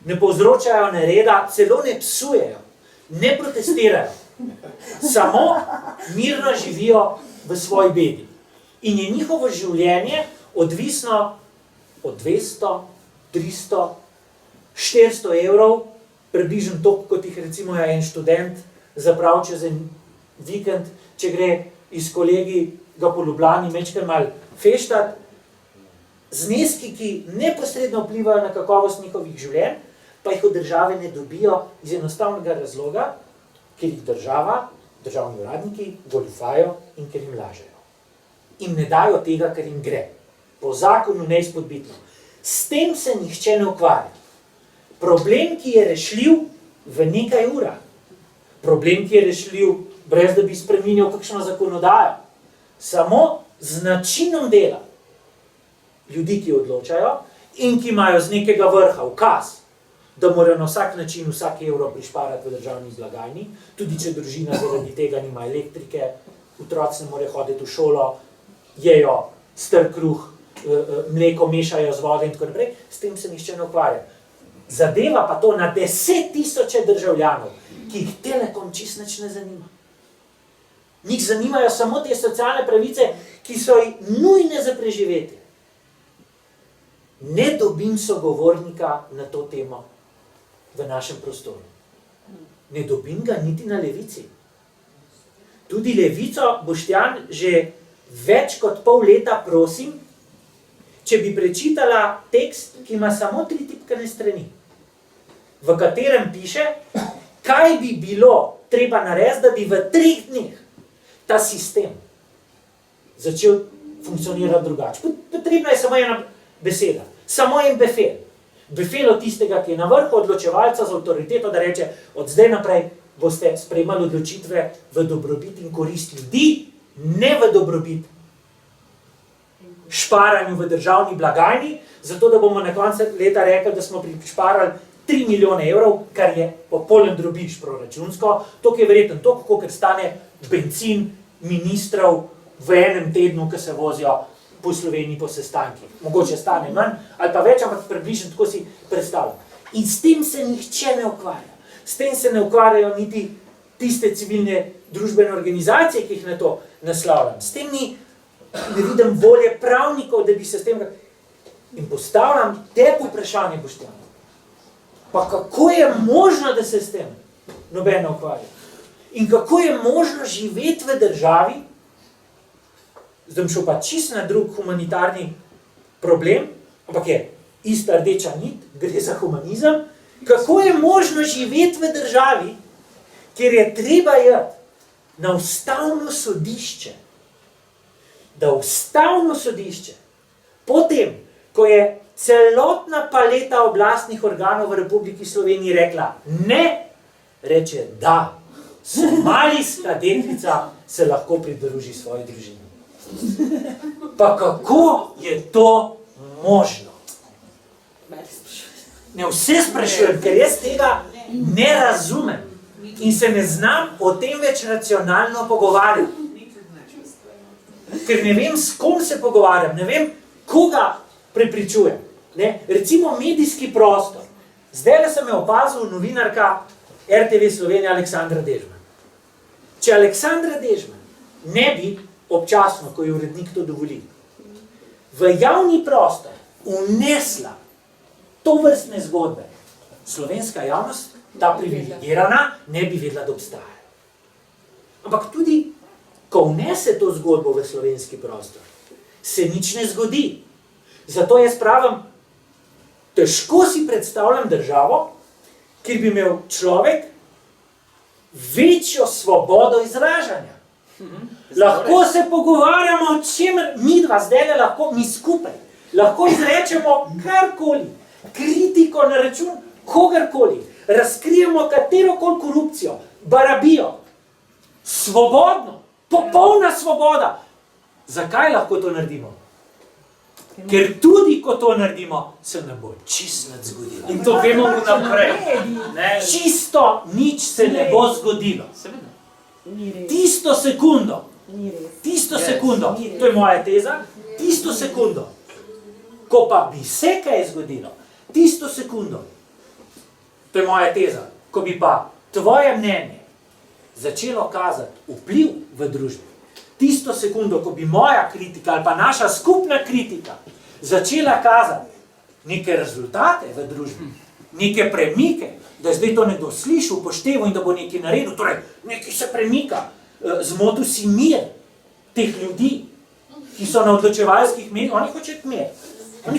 ne povzročajo nereda, celo ne psujejo, ne protestirajo, samo mirno živijo v svoji bedi. In je njihovo življenje odvisno od 200, 300, 400 evrov, približno toliko, kot jih recimo je en študent zaprav čez en vikend, če gre iz kolegi ga po Ljubljani mečkaj malo feštat, zneski, ki neposredno vplivajo na kakovost njihovih življenj, pa jih od države ne dobijo iz enostavnega razloga, ker jih država, državni uradniki goljufajo in ker jim lažejo. Jim ne dajo tega, kar jim gre. Po zakonu neizpodbitno. S tem se nihče ne ukvarja. Problem, ki je rešljiv v nekaj urah. Problem, ki je rešljiv, brez da bi spreminjal kakšno zakonodajo. Samo z načinom dela ljudi, ki odločajo in ki imajo z nekega vrha ukaz, da morajo na vsak način vsak evro prišparati v državni blagajni, tudi če družina zaradi tega nima elektrike, otroci ne morejo hoditi v šolo, jejo star kruh, mleko mešajo z vodo in tako naprej, s tem se nihče ne ukvarja. Zadeva pa to na 10.000 državljanov, ki jih Telekom čisto nič ne zanima. Njih zanimajo samo te socialne pravice, ki so jih nujne za preživetje. Ne dobim sogovornika na to temo v našem prostoru. Ne dobim ga niti na levici. Tudi levico, Boštjan, že več kot pol leta prosim, če bi prečitala tekst, ki ima samo 3 tipkane strani, v katerem piše, kaj bi bilo treba narediti, da bi v 3 dneh ta sistem začel funkcionirati drugače. Potrebna je samo ena beseda, samo en befel. Befel od tistega, ki je na vrhu odločevalca z avtoriteto, da reče, od zdaj naprej boste sprejemali odločitve v dobrobit in korist ljudi, ne v dobrobit šparanju v državni blagajni, zato da bomo na koncu leta rekli, da smo šparali 3 milijone evrov, kar je popoln drobiž proračunsko, to je verjetno to, koliko stane bencin ministrov v enem tednu, ki se vozijo po Sloveniji po sestankih. Mogoče stane manj, ali pa več, ampak približno tako si predstavljam. In s tem se nihče ne ukvarja. S tem se ne ukvarjajo niti tiste civilne družbene organizacije, ki jih na to naslavljam. S tem ne vidim volje pravnikov, da bi se s tem... In postavljam tebi vprašanje, Boštjan. Pa kako je možno, da se s tem noben ne ukvarja? In kako je možno živeti v državi, zdaj bom šel pa čisto na drug humanitarni problem, ampak je ista rdeča nit, gre za humanizem, kako je možno živeti v državi, kjer je treba iti na ustavno sodišče, da ustavno sodišče, potem, ko je celotna paleta oblastnih organov v Republiki Sloveniji rekla ne, reče da, somalijska deklica se lahko pridruži svoji družini. Pa kako je to možno? Ne, vse sprašujem, ker jaz tega ne razumem in se ne znam o tem več racionalno pogovarjati. Ker ne vem, s kom se pogovarjam, ne vem, koga prepričujem. Ne? Recimo medijski prostor. Zdaj sem jo opazil novinarka RTV Slovenija Aleksandra Dežman. Če Aleksandra Dežman ne bi občasno, ko je urednik to dovoli, v javni prostor unesla tovrstne zgodbe, slovenska javnost, ta privilegirana, ne bi vedela, da obstaja. Ampak tudi, ko vnese to zgodbo v slovenski prostor, se nič ne zgodi. Zato jaz pravim, težko si predstavljam državo, kjer bi imel človek večjo svobodo izražanja. Lahko se pogovarjamo o čemer mi dva zdaj lahko, mi skupaj. Lahko izrečemo karkoli, kritiko na račun kogarkoli, razkrijemo katerokoli korupcijo, barabijo. Svobodno, popolna svoboda. Zakaj lahko to naredimo? Ker tudi, ko to naredimo, se nam bo čisto nič zgodilo. In to vemo vnaprej. Ne? Čisto nič se ne bo zgodilo. Seveda. Ni res. Tisto sekundo, Ni res. tisto sekundo, to je moja teza, tisto sekundo, ko pa bi se kaj zgodilo, tisto sekundo, to je moja teza, ko bi pa tvoje mnenje začelo kazati vpliv v družbi, tisto sekundo, ko bi moja kritika ali pa naša skupna kritika začela kazati neke rezultate v družbi, neke premike, da je zdaj to nekdo slišal, upošteval in da bo nekaj naredil, torej nekaj se premika, zmotil si mir teh ljudi, ki so na odločevalskih mestih, oni hočejo mir. Oni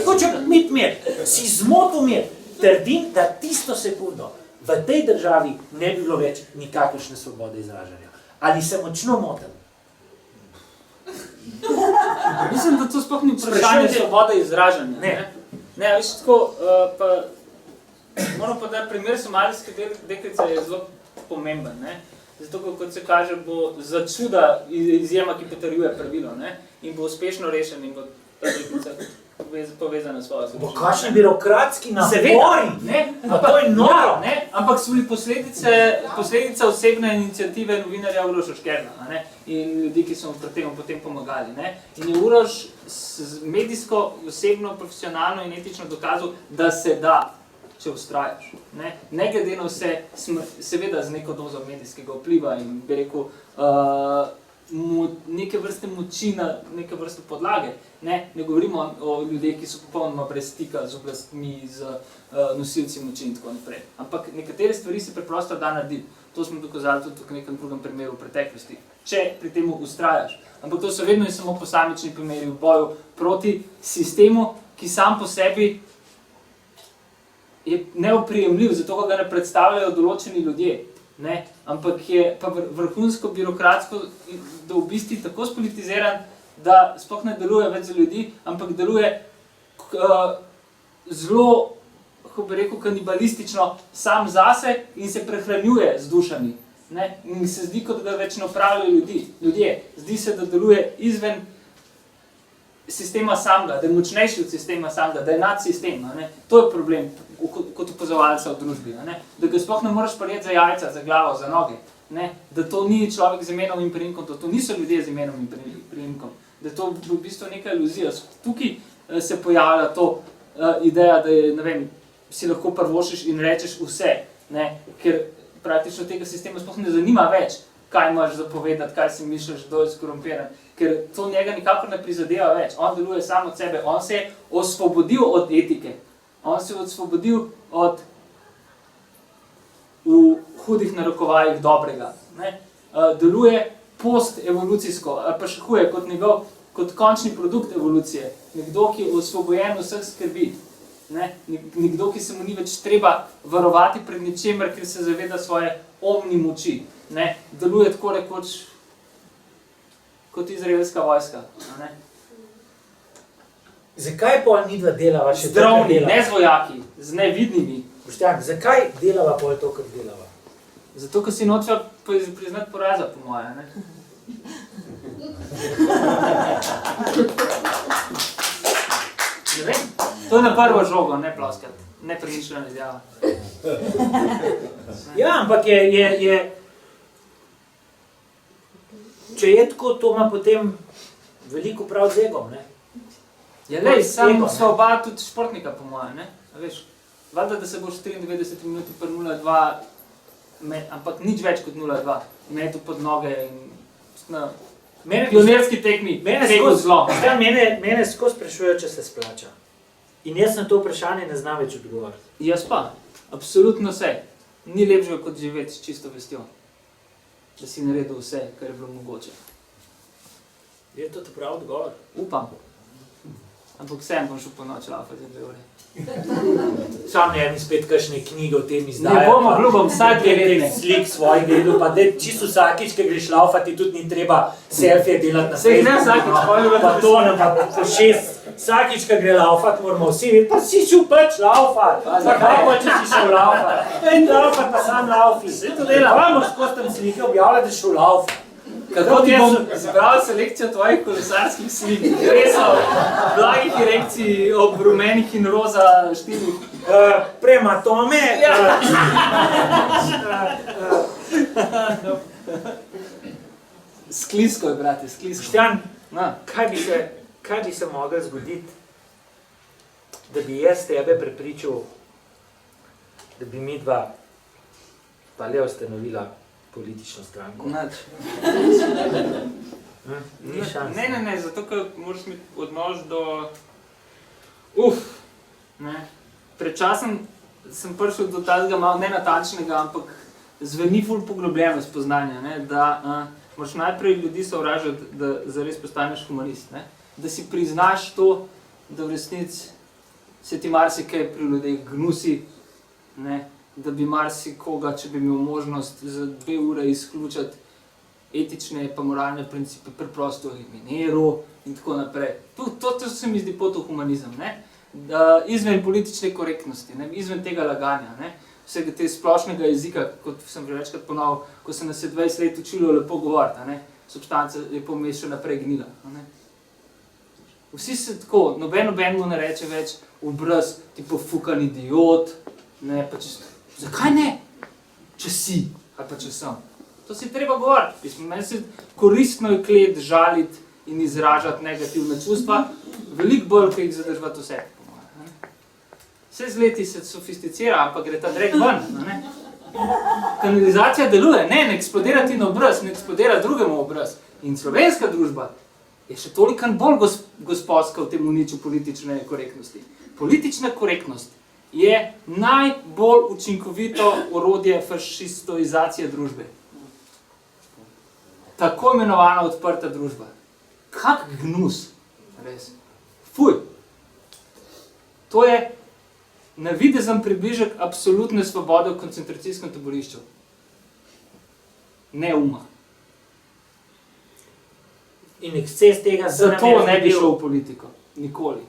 hočejo imeti mir. Si zmotil mir. Trdim, da tisto sekundo v tej državi ne bi bilo več nikakršne svobode izražanja. Ali se močno motim? Mislim, da to sploh ni vprašanje svobode izražanja. Ne, veš, tako, pa moram pa dati primer somalijske deklice je zelo pomemben, ne? Zato, kot se kaže, bo za čuda izjema, ki potrjuje pravilo, ne? In bo uspešno rešen in bo ta deklica povezana s svojo Bo kakšni birokratski napori, ne? Pa to je noro. Ja, ne? Ampak so bili posledica osebne iniciative novinarja Uroša Škerna, ne? In ljudi, ki so mu pri tem potem pomagali, ne? In je Uroš medijsko, osebno, profesionalno in etično dokazal, da se da, če ustrajaš. Ne glede na vse, seveda z neko dozo medijskega vpliva in bi rekel, neke vrste moči na neke vrste podlage. Ne govorimo o ljudeh, ki so popolnoma brez stika z oblastmi, z nosilci moči in tako naprej. Ampak nekatere stvari se preprosto da narediti. To smo dokazali tudi v nekem drugem primeru v preteklosti. Če pri temu ustrajaš. Ampak to so vedno in samo posamični primeri v boju proti sistemu, ki sam po sebi je neoprijemljiv, zato ga ne predstavljajo določeni ljudje, ne? Ampak je pa vrhunsko birokratsko do v bistvu tako spolitiziran, da sploh ne deluje več za ljudi, ampak deluje zelo, kako bi rekel, kanibalistično sam zase in se prehranjuje z dušami. Ne? In se zdi, kot da več ne upravljajo ljudje. Zdi se, da deluje izven sistema samega, da je močnejši od sistema samega, da je nadsistem. To je problem kot opazovalca v družbi. Da ga sploh ne moreš prijeti za jajca, za glavo, za noge. Da to ni človek z imenom in priimkom, to niso ljudje z imenom in priimkom. Da je to v bistvu neka iluzija. Tukaj se pojavlja to ideja, da je, ne vem, si lahko prvošiš in rečeš vse. Ker praktično tega sistema sploh ne zanima več, kaj imaš za povedati, kaj si misliš, kdo je skorumpiran. Ker to njega nikakor ne prizadeva več. On deluje sam od sebe, on se je osvobodil od etike. On se je osvobodil od v hudih narekovajih dobrega. Deluje post-evolucijsko, ali pa še huje, kot končni produkt evolucije. Nekdo, ki je osvobojen vseh skrbi. Nekdo, ki se mu ni več treba varovati pred ničemer, ker se zaveda svoje omni moči. Deluje tako rekoč kot izraelska vojska. Zakaj pol midva delava še zdravni, ne z vojaki, z nevidnimi. Boštjan, zakaj delava pol to, kar delava? Zato, ker si nočeva priznati poraza, po moje. Ne vem, to je na prvo žogo, ne ploskati, ne premišljena izjava. Ja, ampak je če je tako, to ima potem veliko prav z egom, ne? Ja, lej, sam sva oba tudi športnika, po moje, ne? Veš, valjda, da se boš 93 minuti pri 0,2, ampak nič več kot 0,2, metu pod noge in na pionerski tekmi, teko zlo. Mene skozi sprašujejo, če se splača. In jaz na to vprašanje ne znam več odgovoriti. Jaz pa, absolutno vse. Ni lepšega kot živeti s čisto vestjo. Da si naredil vse, kar je bilo mogoče. Je to prav odgovor? Upam. Ampak vsem bom šel po noč laufati za 2 ure. Sam ne bi spet kakšne knjige o tem Ne izdajal. bom obljubam vsaj 2 letne. Slik svojih gledal, pa da čisto vsakič, ko greš laufati, tudi ni treba selfije delati na Saj ne Facebooku, vsakič, no. pol Pa to ne, pa po 6. Vsakič, ko gre laufat, moramo vsi videti, pa si šel pač laufat. Pa kaj pa, če si šel laufat? En laufat, pa sam laufi. Saj to delam. Pa moraš skozi tam slike objavljati, da si šel laufat. Kako ti bom zbral selekcijo tvojih kolesarskih slik? Res so blagih erekcij ob rumenih in roza štirih. Prema tome, Sklisko je, brate, sklisko. Štjan, Na, kaj bi se moglo zgoditi, da bi jaz tebe prepričal, da bi mi dva palja ustanovila politično stranko? nič. Ni šans. Ne, zato ker moraš imeti odnos do... ne. Pred časom sem prišel do tega malo nenatančnega, ampak zveni ful poglobljeno spoznanja, ne, da moraš najprej ljudi sovražiti, da zares postaneš humanist, ne. Da si priznaš to, da v resnici se ti marsikaj pri ljudeh gnusi, ne, da bi marsikoga, če bi imel možnost za 2 ure izključiti etične pa moralne principe, preprosto eliminiral in tako naprej. To se mi zdi pot v humanizem, ne? Da izven politične korektnosti, ne? Izven tega laganja, ne? Vsega te splošnega jezika, kot sem že večkrat ponovil, ko se nas je 20 let učilo lepo govoriti, ne? Substanca je po vmes še naprej gnila. Ne? Vsi se tako, noben mu ne reče več obraz, tipo fukan idiot, ne, pa če... Zakaj ne? Če si, ali pa če sem. To si treba govoriti. Meni se koristno je klet, žaliti in izražati negativne čustva, veliko bolj, kaj jih zadržati vse. Vse z leti se sofisticira, ampak gre ta drek ven. Ne? Kanalizacija deluje, ne eksplodira ti na obraz, ne eksplodira drugemu obraz. In slovenska družba je še toliko bolj gospodska v tem uniču politične korektnosti. Politična korektnost je najbolj učinkovito orodje fašistoizacije družbe. Tako imenovana odprta družba. Kak gnus, res. Fuj. To je navidezen približek absolutne svobode v koncentracijskem taborišču. Ne uma. In eksces tega se nam je Zato ne bi zgodil. šel v politiko. Nikoli.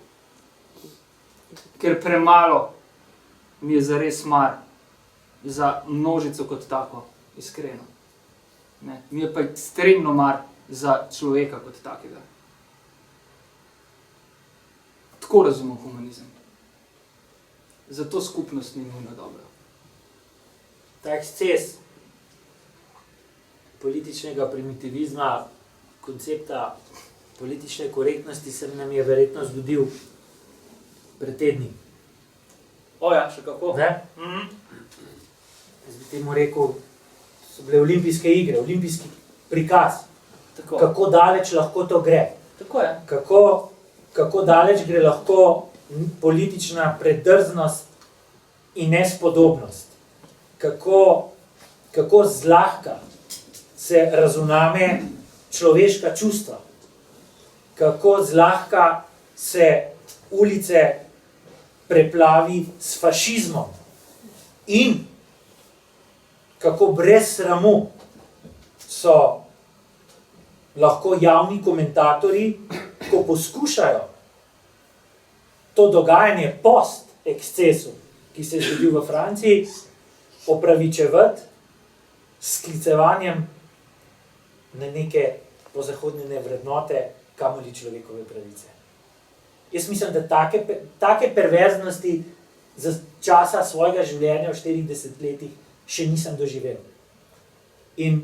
Ker premalo mi je zares mar za množico kot tako, iskreno. Ne. Mi je pa ekstremno mar za človeka kot takega. Tako razumem humanizem. Zato skupnost ni nujno dobra. Ta eksces političnega primitivizma, koncepta politične korektnosti se nam je verjetno zgodil pred tedni. Ja, še kako? Ne? Jaz bi temu rekel, so bile olimpijske igre, olimpijski prikaz. Tako. Kako daleč lahko to gre. Tako je. Kako daleč gre lahko politična predrznost in nespodobnost. Kako zlahka se razumame človeška čustva. Kako zlahka se ulice preplavi s fašizmom. In kako brez sramu so lahko javni komentatorji, ko poskušajo to dogajanje post ekscesu, ki se je zgodil v Franciji, opravičevati s sklicevanjem na neke pozahodnjene vrednote, kamoli človekove pravice. Jaz mislim, da take perverznosti za časa svojega življenja v 40 letih še nisem doživel. In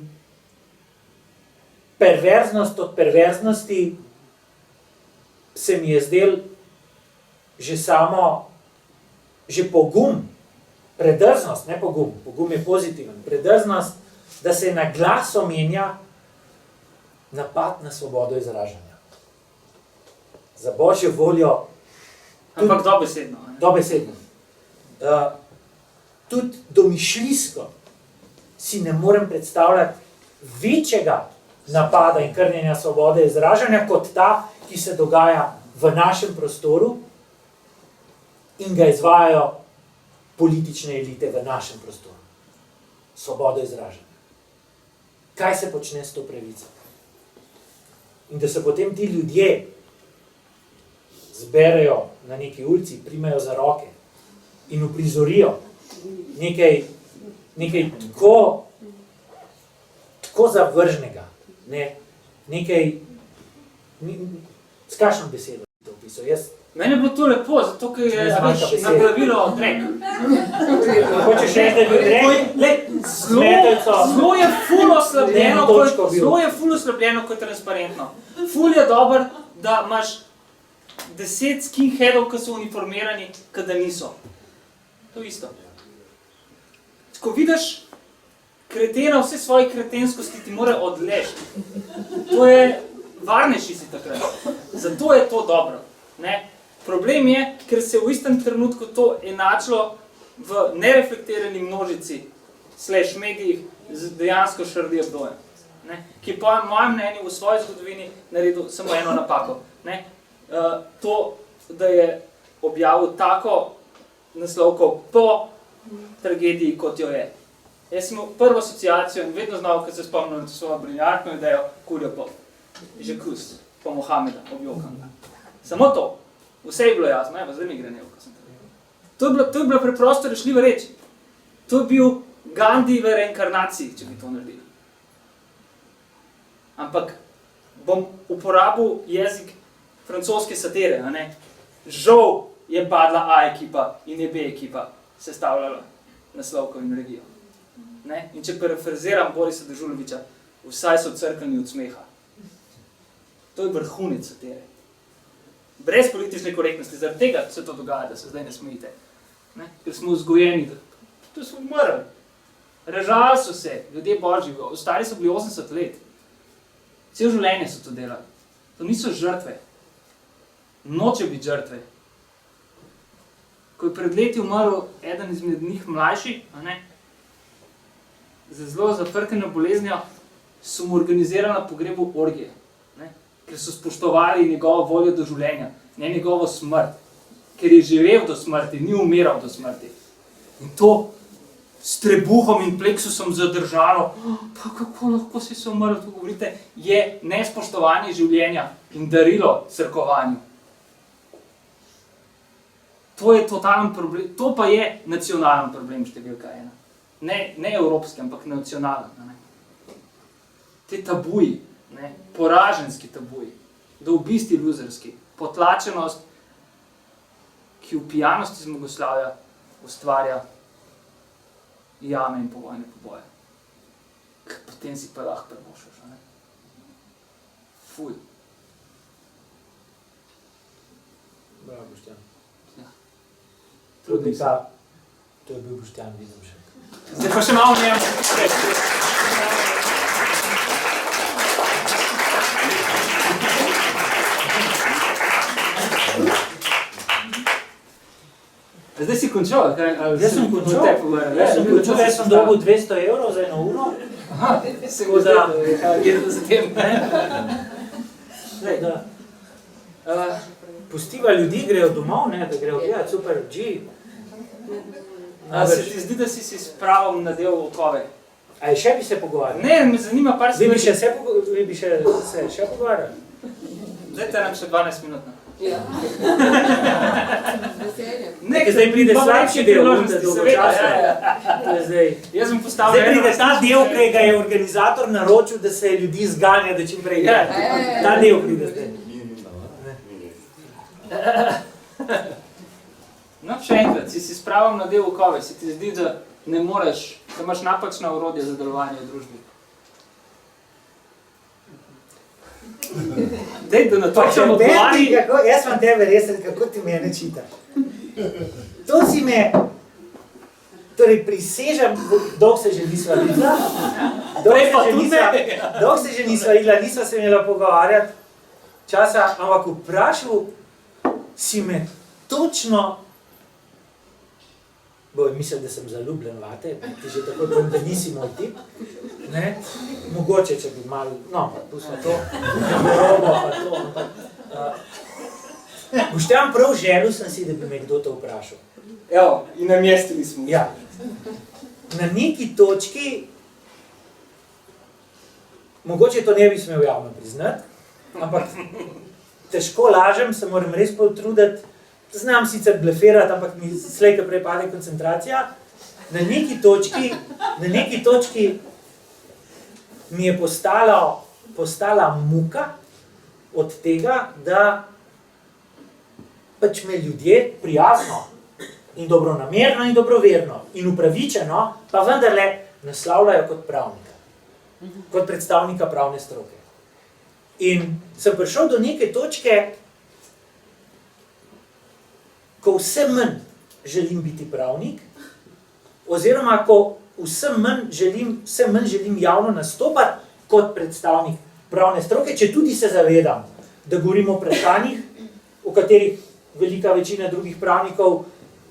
perverznost od perverznosti se mi je zdel že pogum, predrznost, ne pogum, pogum je pozitiven, predrznost, da se na glas omenja napad na svobodo izražanja. Za božjo voljo, Ampak dobesedno. dobesedno, tudi domišljijsko si ne morem predstavljati večjega napada in krnjenja svobode izražanja kot ta, ki se dogaja v našem prostoru in ga izvajajo politične elite v našem prostoru. Svobodo izražanja. Kaj se počne s to pravico? In da se potem ti ljudje zberejo na neki ulici, primejo za roke in uprizorijo nekaj tako zavržnega, nekaj, s kakšno besedo to opisal? Meni je bilo to lepo, zato ker je naglavilo drek. Hočeš reči, da je bil drek? Zelo je ful oslabljeno, kot transparentno. Ful je dober, da imaš 10 skinheadov, ki so uniformirani, ki da niso. To isto. Ko vidiš kretena vse svoje kretenskosti, ti mora odležiti. To je, varnejši si takrat. Zato je to dobro. Ne? Problem je, ker se v istem trenutku to enačilo v nereflektirani množici / medijih z dejansko Charlie Hebdojem, ki po mojem mnenju v svoji zgodovini naredil samo eno napako. Ne? To, da je objavil tako naslovko po tragediji, kot jo je. Jaz sem imel prvo asociacijo in vedno znal, ko se spomnim na svojo briljantno idejo, kurjo po Žekus, po Mohameda, objokam. Samo to. Vse je bilo jasno, zdaj mi gre nevko. To je bila preprosto rešljiva reč. To je bil Gandhi v reinkarnaciji, če bi to naredili. Ampak bom uporabil jezik francoske satire, a ne? Žal je padla A ekipa in je B ekipa sestavljala naslovko in regijo. Ne? In če parafraziram Borisa Dežuloviča, vsaj so crkljeni od smeha. To je vrhunec satire. Brez politične korektnosti, zaradi tega se to dogaja, da se zdaj ne smejite. Ne? Ker smo vzgojeni, da smo umrli. Režali so se, ljudje božji, ostali so bili 80 let. Cel življenje so to delali. To niso žrtve. Noče biti žrtve. Ko je pred leti umrl eden izmed njih mlajši, z zelo zafrkano boleznijo, so mu organizirali na pogrebu orgije. Ker so spoštovali njegovo voljo do življenja, ne njegovo smrt. Ker je živel do smrti, ni umiral do smrti. In to s trebuhom in pleksusom zadržalo, pa kako lahko si se umrl, to govorite, je nespoštovanje življenja in darilo crkovanju. To je totalen problem, to pa je nacionalen problem številka 1. Ne evropski, ampak nacionalen. Te tabuji, poraženski tabuji, dolbisti luzerski, potlačenost, ki v pijanosti zmagoslavja ustvarja jame in povojne poboje. Potem si pa lahko prebošaš. Fuj. Bravo, Boštjan. Ja. To je bil Boštjan Vizemšek. Zdaj pa še malo njemu. Zdaj si končal, kaj? Jaz sem končal. Jaz sem dobil 200 € za 1 uro. Aha, se go da, gledam za tem. Pustiva ljudi, grejo domov, da grejo gledati Super G. Se ti zdi, da si spravil na del okove? A še bi se pogovarjali? Ne, me zanima par stvari. Vi bi še pogovarjali? Dajte nam še 12 minut. Ja. Nekaj zdaj pride slabši del, dolgočasno. Jaz bom postavil zdaj pride ta del, ki ga je organizator naročil, da se ljudi zganja, da čim prej gre. Ta del pride zdaj. No, še enkrat, si spravil na del okove, se ti zdi, da ne moreš, da imaš napačna orodja za delovanje v družbi. Dej, da natočamo odgovarji. Jaz vam tebe res, kako ti mene čitaš. To si me, torej prisežem, dolg se že nisva videla. Dolg se že nisva videla, nisva se imela pogovarjati časa, ampak vprašal si me točno, mislim, da sem zaljubljen vate, ti že tako povem, da nisi moj tip. Mogoče, če bi malo, no, pustimo to, robo pa to, ampak Boštjan, prav želel sem si, da bi me kdo to vprašal. Evo, in namestili smo. Ja. Na neki točki, mogoče to ne bi smel javno priznati, ampak težko lažem, se moram res potruditi, znam sicer bleferati, ampak mi slej, ko prej pade koncentracija. Na neki točki mi je postala muka od tega, da pač me ljudje prijazno in dobronamerno in dobroverno in upravičeno pa vendarle naslavljajo kot pravnika, kot predstavnika pravne stroke. In sem prišel do neke točke, ko vse manj želim biti pravnik, oziroma ko vse manj želim javno nastopati kot predstavnik pravne stroke, če tudi se zavedam, da govorimo o vprašanjih, o katerih velika večina drugih pravnikov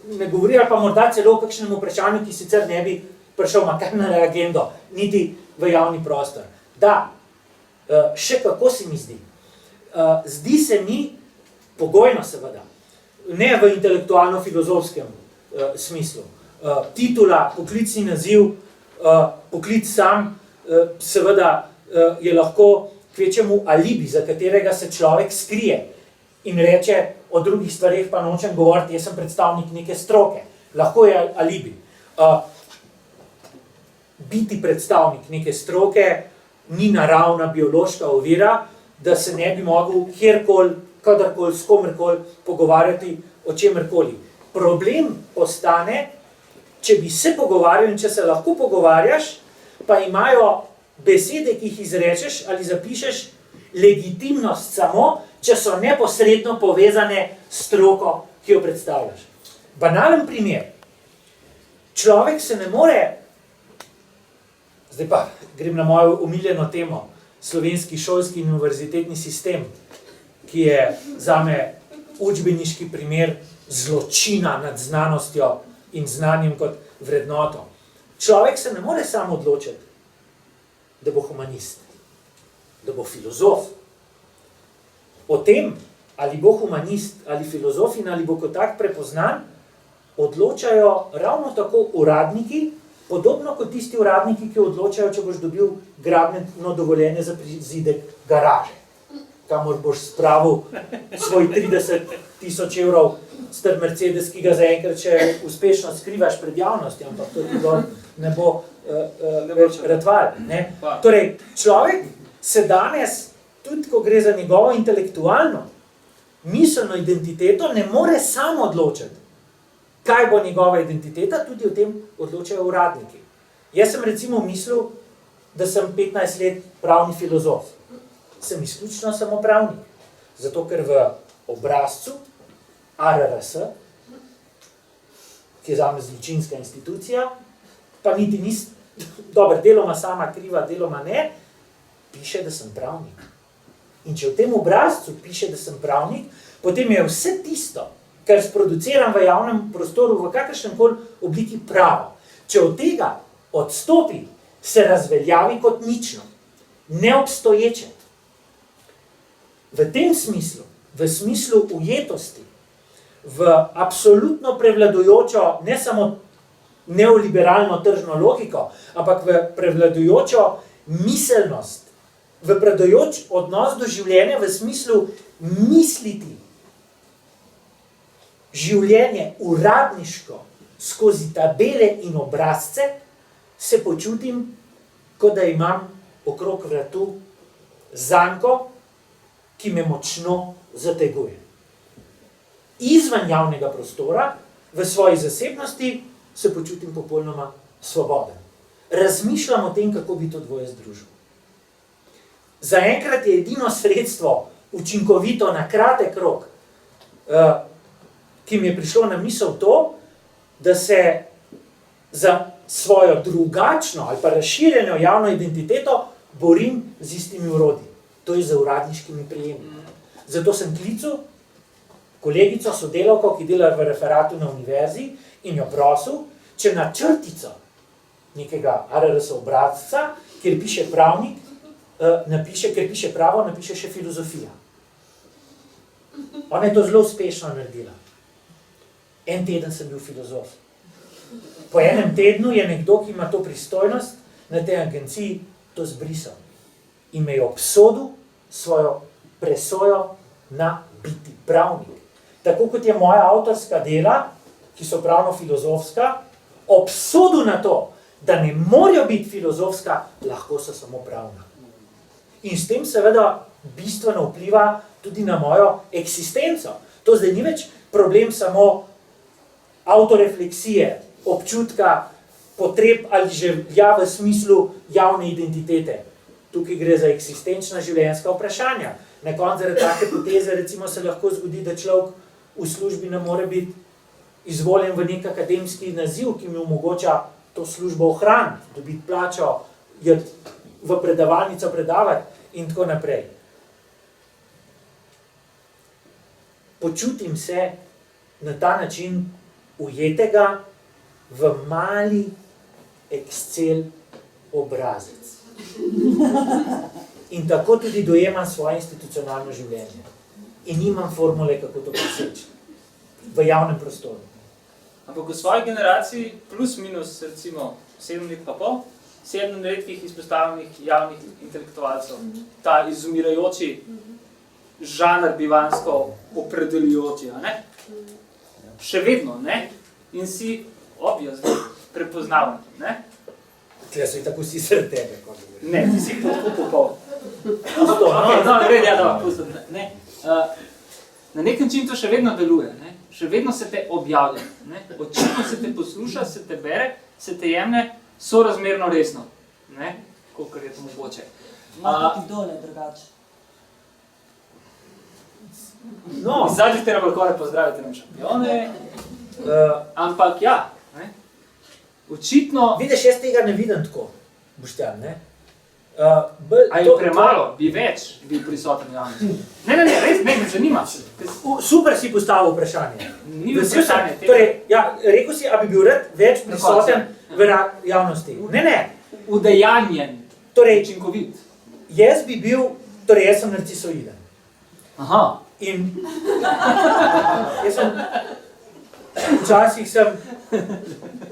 ne govori, ali pa morda celo o kakšnem vprašanju, ki sicer ne bi prišel makar na agendo, niti v javni prostor. Da, še kako se mi zdi. Zdi se mi, pogojno seveda, ne v intelektualno-filozofskem smislu. Titula, poklicni naziv, poklic sam, seveda je lahko kvečemu alibi, za katerega se človek skrije in reče, o drugih stvareh pa nočem govoriti, jaz sem predstavnik neke stroke. Lahko je alibi. Biti predstavnik neke stroke ni naravna biološka ovira, da se ne bi mogel kjerkoli, kadarkoli, s komerkoli pogovarjati o čemerkoli. Problem postane, če bi se pogovarjal in če se lahko pogovarjaš, pa imajo besede, ki jih izrečeš ali zapišeš, legitimnost samo, če so neposredno povezane s stroko, ki jo predstavljaš. Banalen primer. Človek se ne more, zdaj pa grem na mojo omiljeno temo, slovenski šolski in univerzitetni sistem, ki je zame učbeniški primer zločina nad znanostjo in znanjem kot vrednoto. Človek se ne more sam odločiti, da bo humanist, da bo filozof. O tem, ali bo humanist, ali filozof in ali bo kot tak prepoznan, odločajo ravno tako uradniki, podobno kot tisti uradniki, ki odločajo, če boš dobil gradbeno dovoljenje za prizidek garaže, kamor boš spravil svoj 30.000 evrov star Mercedes, ki ga zaenkrat še uspešno skrivaš pred javnostjo, ampak to ti ne bo več ratval. Torej, človek se danes, tudi ko gre za njegovo intelektualno, miselno identiteto, ne more sam odločiti, kaj bo njegova identiteta, tudi o tem odločajo uradniki. Jaz sem recimo mislil, da sem 15 let pravni filozof. Sem izključno samo pravnik. Zato, ker v obrazcu ARRS, ki je zame zločinska institucija, pa niti dobro, deloma sama kriva, deloma ne, piše, da sem pravnik. In če v tem obrazcu piše, da sem pravnik, potem je vse tisto, kar sproduciram v javnem prostoru v kakršnemkoli obliki pravo. Če od tega odstopi, se razveljavi kot nično, neobstoječe. V tem smislu, v smislu ujetosti, v absolutno prevladujočo, ne samo neoliberalno tržno logiko, ampak v prevladujočo miselnost, v prevladujoč odnos do življenja v smislu misliti življenje uradniško skozi tabele in obrazce, se počutim, kot da imam okrog vratu zanko, ki me močno zateguje. Izven javnega prostora, v svoji zasebnosti, se počutim popolnoma svoboden. Razmišljam o tem, kako bi to dvoje združil. Zaenkrat je edino sredstvo, učinkovito na kratek rok, ki mi je prišlo na misel to, da se za svojo drugačno ali pa razširjeno javno identiteto borim z istimi urodi. To je za uradniškimi prijemi. Zato sem klical kolegico, sodelavko, ki dela v referatu na univerzi in jo prosil, če na črtico nekega ARRS obrazca, kjer piše pravnik, ker piše pravo, napiše še filozofija. Ona je to zelo uspešno naredila. En teden sem bil filozof. Po enem tednu je nekdo, ki ima to pristojnost, na tej agenciji to zbrisal. In me je obsodil svojo presojo na biti pravnik. Tako kot je moja avtorska dela, ki so pravno-filozofska, obsodil na to, da ne morajo biti filozofska, lahko so samo pravna. In s tem seveda bistveno vpliva tudi na mojo eksistenco. To zdaj ni več problem samo autorefleksije, občutka, potreb ali želja v smislu javne identitete. Tukaj gre za eksistenčna življenjska vprašanja. Na koncu zaradi take poteze recimo se lahko zgodi, da človek v službi ne more biti izvoljen v nek akademski naziv, ki mi omogoča to službo ohraniti, dobiti plačo, v predavalnico predavati in tako naprej. Počutim se na ta način ujetega v mali Excel obrazec. In tako tudi dojemam svoje institucionalno življenje. In nimam formule, kako to preseči v javnem prostoru. Ampak v svoji generaciji plus minus recimo 7 let pa pol, 7 redkih izpostavljenih javnih intelektualcev, ta izumirajoči žanr bivansko opredeljujoči, a ne? Še vedno, ne? In si obviously prepoznaven, ne? Tle so i tako vsi sredi tebe. Ne, ti si podkupil pol. Okay, Ne. Na nek način to še vedno deluje, ne? Še vedno se te objavlja, ne? Očitno se te posluša, se te bere, se te jemne sorazmerno resno, ne? Kolikor je to mogoče. Ima tudi dole drugače. No. Zadnjih te na balkone pozdravite nam šampione, ampak ja, ne? Očitno... Vidiš, jaz tega ne vidim tako, Boštjan, ne? A je premalo, bi več bil prisoten javnosti. Ne, res, me zanima. Super si postavil vprašanje. Ni vprašanje tega. Torej, ja, rekel si, a bi bil rad več prisoten v javnosti. Ne. Udejanjen, torej, učinkovit. Jaz bi bil, torej jaz sem narcisoiden. Aha. In jaz sem, včasih sem,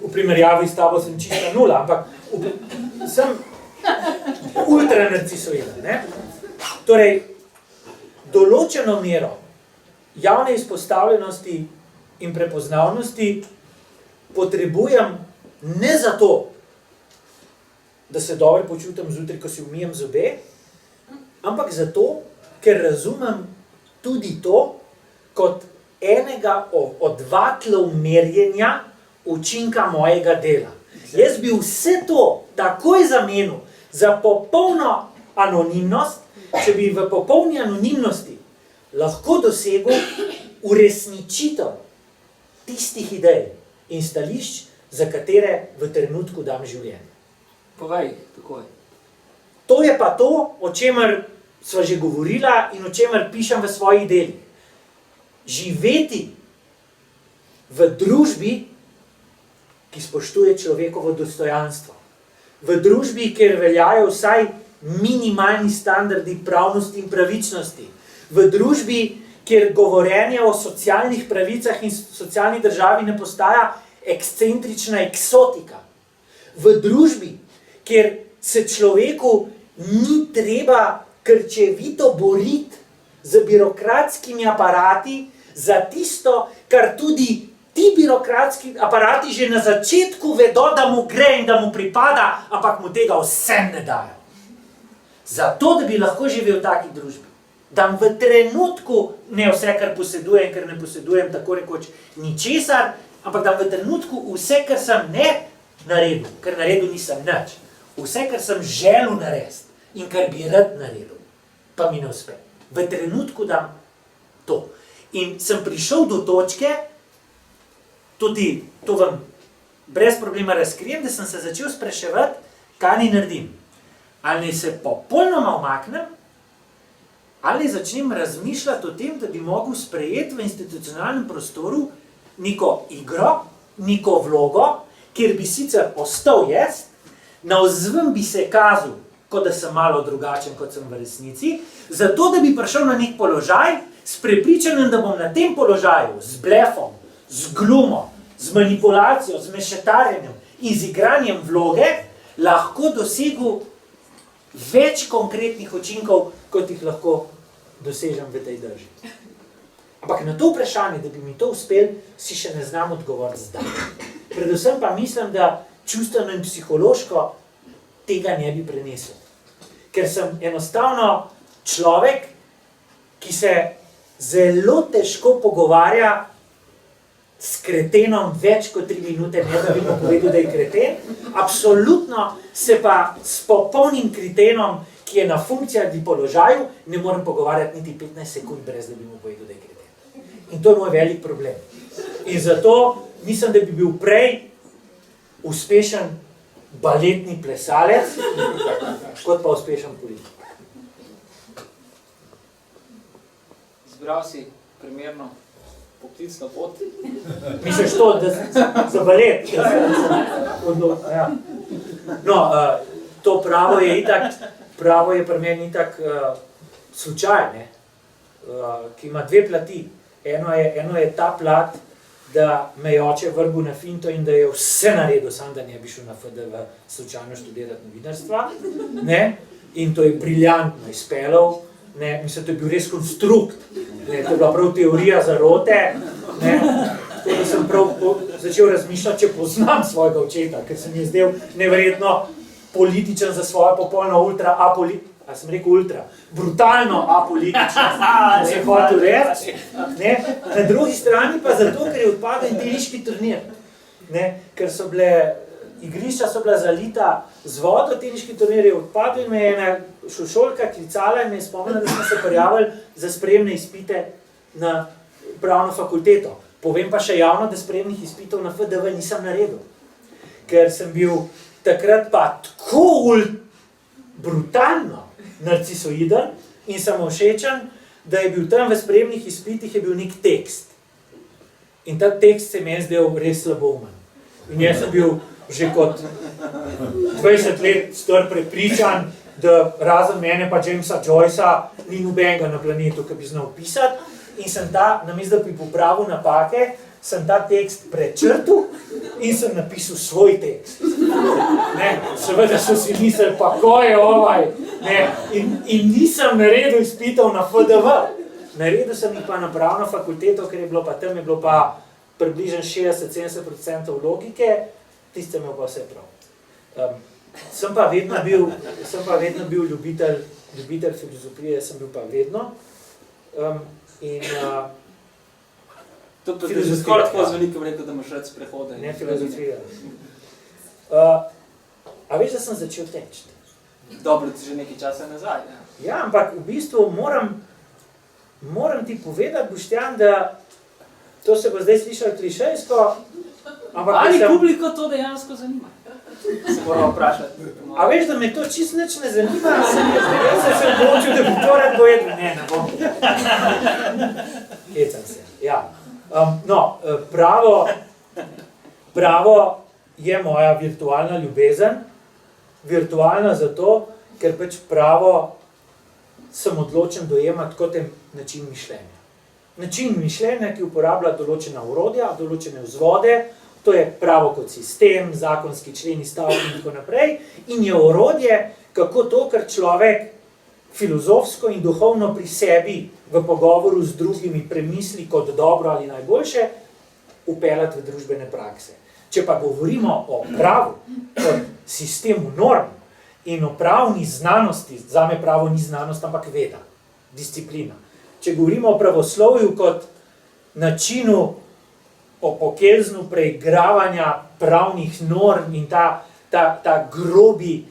v primerjavi s tabo sem čista nula, ampak sem ultra narcisoiden, ne? Torej, določeno mero javne izpostavljenosti in prepoznavnosti potrebujem ne zato, da se dobro počutim zjutraj, ko si umijem zobe, ampak zato, ker razumem tudi to kot enega od vatlov merjenja učinka mojega dela. Jaz bi vse to takoj zamenil za popolno anonimnost, če bi v popolni anonimnosti lahko dosegel uresničitev tistih idej in stališč, za katere v trenutku dam življenje. Povej, takoj. To je pa to, o čemer sva že govorila in o čemer pišem v svojih delih. Živeti v družbi, ki spoštuje človekovo dostojanstvo. V družbi, kjer veljajo vsaj minimalni standardi pravnosti in pravičnosti. V družbi, kjer govorenje o socialnih pravicah in socialni državi ne postaja ekscentrična eksotika. V družbi, kjer se človeku ni treba krčevito boriti z birokratskimi aparati za tisto, kar tudi ti birokratski aparati že na začetku vedo, da mu gre in da mu pripada, ampak mu tega vsem ne dajo. Zato, da bi lahko živel v taki družbi. Da v trenutku, ne vse, kar posedujem, ker ne posedujem tako rekoč ničesar, ampak da v trenutku vse, kar sem ne naredil, ker naredil nisem nič, vse, kar sem želel narediti in kar bi rad naredil, pa mi ne uspe. V trenutku dam to. In sem prišel do točke, tudi to vam brez problema razkrijem, da sem se začel spraševati, kaj naj naredim. Ali naj se popolnoma umaknem, ali začnem razmišljati o tem, da bi mogel sprejeti v institucionalnem prostoru neko igro, neko vlogo, kjer bi sicer ostal jaz, navzven bi se kazal, kot da sem malo drugačen, kot sem v resnici, zato da bi prišel na nek položaj, s prepričanjem, da bom na tem položaju, z blefom, z glumo, z manipulacijo, z mešetarjenjem in z igranjem vloge, lahko dosegel več konkretnih učinkov, kot jih lahko dosežem v tej drži. Ampak na to vprašanje, da bi mi to uspel, si še ne znam odgovoriti zdaj. Predvsem pa mislim, da čustveno in psihološko tega ne bi prenesel. Ker sem enostavno človek, ki se zelo težko pogovarja s kretenom več kot 3 minute, ne da bi mu povedal, da je kreten. Absolutno se pa s popolnim kretenom, ki je na funkcijah in položaju, ne morem pogovarjati niti 15 sekund, brez da bi mu povedal, da je kreten. In to je moj velik problem. In zato mislim, da bi bil prej uspešen baletni plesalec, kot pa uspešen politik. Zbral si primerno poklicno pot. Misliš to, da za balet? Ja. No, to pravo je itak, pravo je pri meni itak slučaj, ne? Ki ima 2 plati. Eno je ta plat, da me je oče vrgel na finto in da je vse naredil, sam da ne bi šel na FDV slučajno študirati novinarstva. Ne? In to je briljantno izpeljal. Ne? Mislim, to je bil res konstrukt. Ne? To je bila prav teorija zarote. Ne? Tako da sem prav začel razmišljati, če poznam svojega očeta, ker se mi je zdel neverjetno političen za svojo popolno a sem rekel ultra, brutalno apolitično, se hotel reči. Na drugi strani pa zato, ker je odpadel in teniški turnir. Ne? Ker so bile, igrišča so bila zalita z vodo, teniški turnir je odpadel in me je ena šolka klicala in me je spomnila, da smo se prijavili za sprejemne izpite na pravno fakulteto. Povem pa še javno, da sprejemnih izpitov na FDV nisem naredil. Ker sem bil takrat pa tako brutalno narcisoiden in samovšečen, da je bil tam v sprejemnih izpitih je bil nek tekst. In ta tekst se mi je zdel res slaboumen. In jaz sem bil že kot 20 let star prepričan, da razen mene pa Jamesa Joycea ni nobenega na planetu, ki bi znal pisati. In sem namesto da bi popravil napake, sem ta tekst prečrtal in sem napisal svoj tekst. Ne, seveda so si mislili, pa ko je ovaj. Ne, in nisem naredil izpitov na FDV. Naredil sem jih pa na pravno fakulteto, ker je bilo pa tam približno 60-70% logike, tiste imel pa vse prav. Sem pa vedno bil ljubitelj filozofije, sem bil pa vedno. To pa že skoraj tako zveni, ko rekel, da imaš rad sprehode. Ne filozofija. A veš, da sem začel teči? Dobro, ti že nekaj časa nazaj. Ja, ampak v bistvu moram ti povedati, Boštjan, da to se bo zdaj slišalo klišejsko, ampak ali publiko to dejansko zanima? Se moramo vprašati. A veš, da me to čisto nič ne zanima? Jaz sem se odločil, da bi to rad povedal. Ne bom. Hecam se, ja. Pravo je moja virtualna ljubezen. Virtualna zato, ker pač pravo sem odločen dojemati kot način mišljenja. Način mišljenja, ki uporablja določena orodja, določene vzvode, to je pravo kot sistem, zakonski členi, stavki in tako naprej, in je orodje, kako to, kar človek filozofsko in duhovno pri sebi v pogovoru z drugimi premisli kot dobro ali najboljše, upeljati v družbene prakse. Če pa govorimo o pravu kot sistemu norm in o pravni znanosti, zame pravo ni znanost, ampak veda, disciplina. Če govorimo o pravoslovju kot načinu o pokelznu preigravanja pravnih norm in ta grobi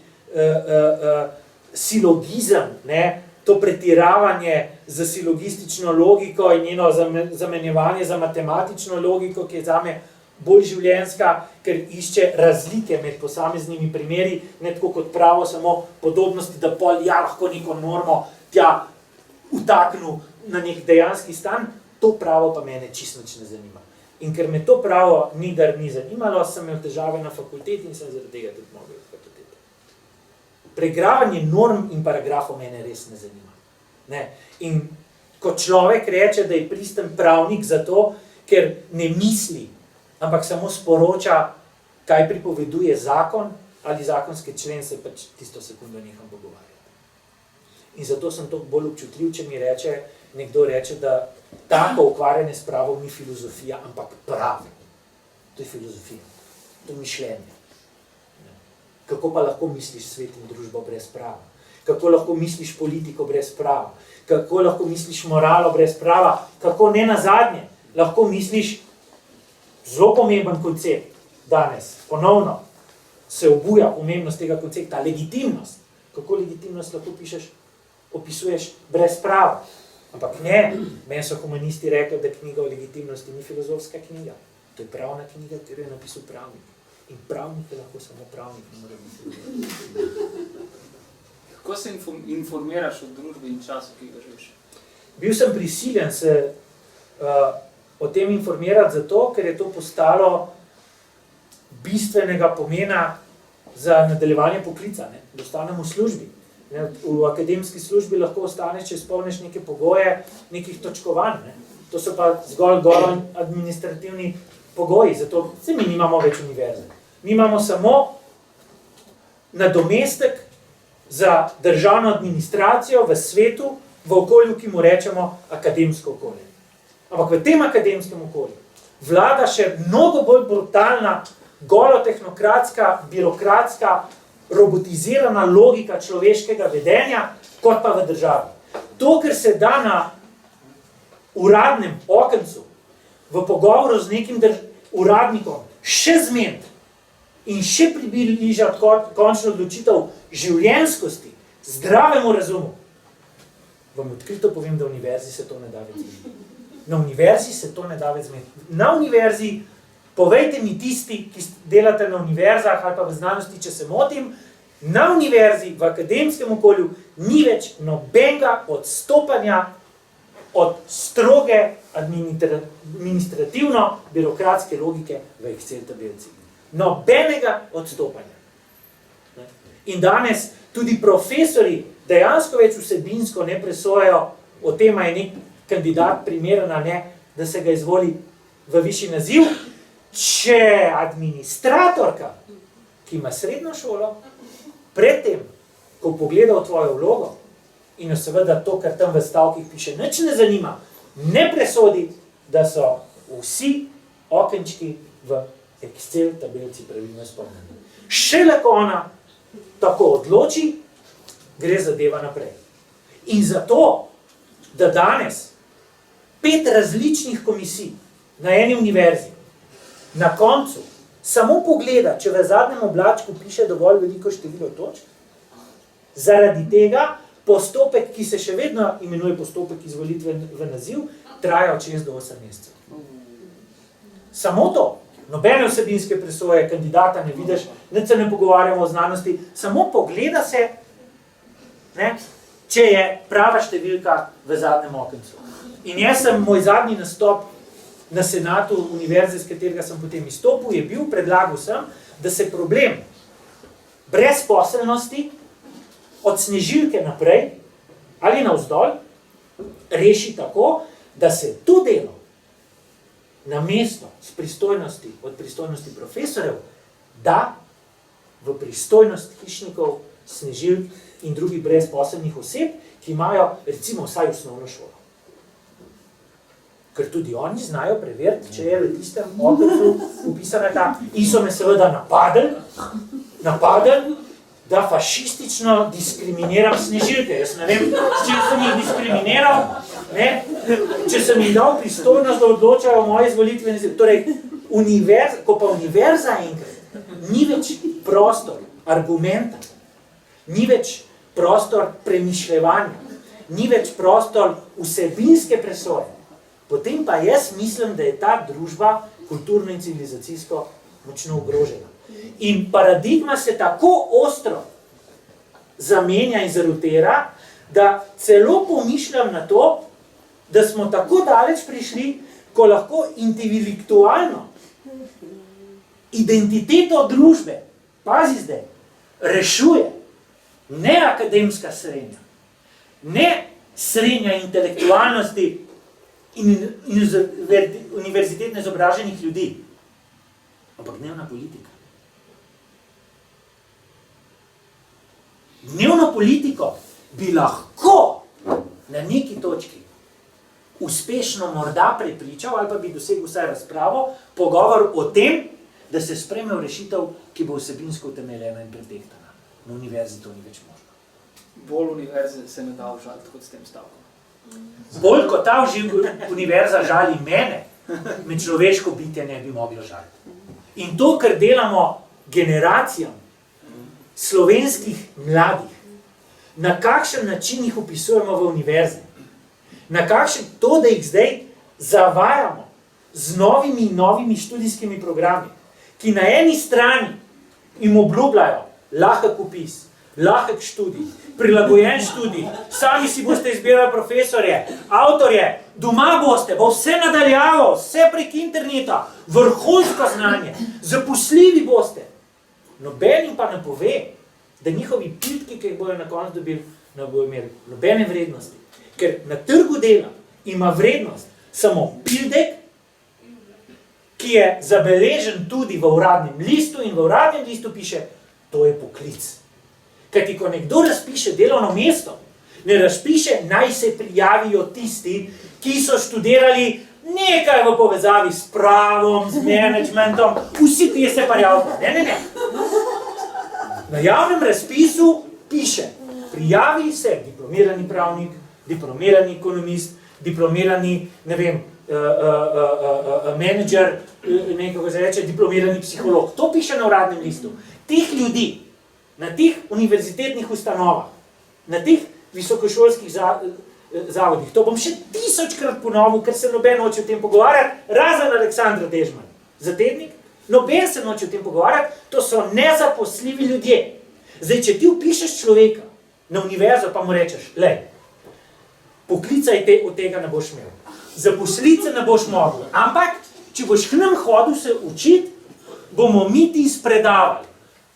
silogizem, ne, to pretiravanje za silogistično logiko in njeno zamenjevanje za matematično logiko, ki je zame bolj življenjska, ker išče razlike med posameznimi primeri, ne tako kot pravo, samo podobnosti, da pol lahko neko normo tja utaknu na nek dejanski stan, to pravo pa mene čisto nič ne zanima. In ker me to pravo ni zanimalo, sem imel težave na fakulteti in sem zaradi tega tudi mogel od fakultete. Preigravanje norm in paragrafov mene res ne zanima. Ne. In ko človek reče, da je pristen pravnik zato, ker ne misli, ampak samo sporoča, kaj pripoveduje zakon ali zakonski člen, se pač tisto sekundo neham pogovarjati. In zato sem toliko bolj občutljiv, če mi nekdo reče, da tako ukvarjanje s pravom ni filozofija, ampak pravo. To je filozofija, to je mišljenje. Kako pa lahko misliš svet in družbo brez prava? Kako lahko misliš politiko brez prava? Kako lahko misliš moralo brez prava? Kako ne nazadnje lahko misliš zelo pomemben koncept danes, ponovno se obuja pomembnost tega koncepta, legitimnost. Kako legitimnost lahko opisuješ brez prava? Ampak ne, meni so humanisti rekli, da knjiga o legitimnosti ni filozofska knjiga. To je pravna knjiga, katero je napisal pravnik. In pravnik je lahko samo pravnik, ne mora biti. Kako se informiraš o družbi in času, ki ga živiš? Bil sem prisiljen se o tem informirati zato, ker je to postalo bistvenega pomena za nadaljevanje poklica, da ostanem v službi. V akademski službi lahko ostaneš, če izpolniš neke pogoje, nekih točkovanj. To so pa zgolj administrativni pogoji, zato se mi nimamo več univerze. Mi imamo samo nadomestek za državno administracijo v svetu, v okolju, ki mu rečemo akademsko okolje. Ampak v tem akademskem okolju vlada še mnogo bolj brutalna, golotehnokratska, birokratska, robotizirana logika človeškega vedenja, kot pa v državi. To, kar se da na uradnem okencu, v pogovoru z nekim uradnikom, še zmeniti in še približati končno odločitev življenjskosti, zdravemu razumu, vam odkrito povem, da v univerzi se to ne da več zmeniti. Na univerzi se to ne da več zmeniti. Na univerzi, povejte mi tisti, ki delate na univerzah ali pa v znanosti, če se motim, na univerzi, v akademskem okolju, ni več nobenega odstopanja od stroge administrativno-birokratske logike v Excel tabelci. Nobenega odstopanja. In danes tudi profesori dejansko več vsebinsko ne presojajo o tem, je nek kandidat primeren ali ne, da se ga izvoli v višji naziv, če administratorka, ki ima srednjo šolo, predtem, ko pogleda v tvojo vlogo in jo seveda to, kar tam v stavkih piše, nič ne zanima, ne presodi, da so vsi okenčki v Excel tabelci pravilno izpolnjeni. Šele ko ona tako odloči, gre zadeva naprej. In zato, da danes 5 različnih komisij na eni univerzi na koncu samo pogleda, če v zadnjem oblačku piše dovolj veliko število točk, zaradi tega postopek, ki se še vedno imenuje postopek izvolitve v naziv, traja od 6 do 8 mesecev. Samo to. Nobene vsebinske presoje kandidata ne vidiš, nič se ne pogovarjamo o znanosti, samo pogleda se, če je prava številka v zadnjem okencu. In jaz sem, moj zadnji nastop na senatu univerze, z katerega sem potem izstopil, je bil, predlagal sem, da se problem brezposelnosti od Snežilke naprej ali navzdol reši tako, da se to delo na mesto od pristojnosti profesorjev da v pristojnost hišnikov, snežilk in drugih brezposelnih oseb, ki imajo recimo vsaj osnovno šolo. Ker tudi oni znajo preveriti, če je v tistem okencu upisana ta. In so me seveda napadli, da fašistično diskriminiram snežilke. Jaz ne vem, s čim sem jih diskriminiral, če sem jih dal pristojnost, da odločajo o moje izvolitve. Torej, ko pa univerza enkrat, ni več prostor argumenta, ni več prostor premišljevanja, ni več prostor vsebinske presoje, potem pa jaz mislim, da je ta družba kulturno in civilizacijsko močno ogrožena. In paradigma se tako ostro zamenja in zarotira, da celo pomišljam na to, da smo tako daleč prišli, ko lahko intelektualno identiteto družbe, pazi zdaj, rešuje ne akademska srednja, ne srednja intelektualnosti in univerzitetno izobraženih ljudi. Ampak dnevna politika. Dnevno politiko bi lahko na neki točki uspešno morda prepričal ali pa bi dosegel vsaj razpravo, pogovor o tem, da se sprejme rešitev, ki bo vsebinsko utemeljena in pretehtana. Na univerzi to ni več možno. Bolj univerze se ne da užaliti kot s tem stavkom. Bolj kot ta univerza žali mene, me človeško bitje ne bi moglo žaliti. In to, kar delamo generacijam slovenskih mladih, na kakšen način jih upisujemo v univerze, na kakšen to, da jih zdaj zavajamo z novimi študijskimi programi, ki na eni strani jim obljubljajo lahek upis, lahek študij, prilagojen študij, sami si boste izbirali profesorje, avtorje, doma boste, bo vse nadaljavo, vse prek interneta, vrhunsko znanje, zaposljivi boste. Noben pa ne pove, da njihovi piltki, ki jih bojo na koncu dobili, ne bojo imeli nobene vrednosti. Ker na trgu dela ima vrednost samo pildek, ki je zabeležen tudi v uradnem listu in v uradnem listu piše, to je poklic. Kajti, ko nekdo razpiše delovno mesto, ne razpiše, naj se prijavijo tisti, ki so študirali nekaj v povezavi s pravom, z menedžmentom, vsi ti se prijavljajo. Ne. Na javnem razpisu piše, prijavi se diplomirani pravnik, diplomirani ekonomist, diplomirani, ne vem, menedžer, nekako se reče, diplomirani psiholog. To piše na uradnem listu. Teh ljudi, na teh univerzitetnih ustanovah, na teh visokošolskih zavodih, to bom še 1000-krat ponovil, ker se noben hoče o tem pogovarjati, razen Aleksandra Dežman. Za tednik, noben se noče o tem pogovarjati, to so nezaposljivi ljudje. Zdaj, če ti vpišeš človeka na univerzo, pa mu rečeš, lej, poklicaj te, od tega ne boš imel. Zaposlice ne boš mogel. Ampak, če boš k nam hodil se učiti, bomo mi ti spredavali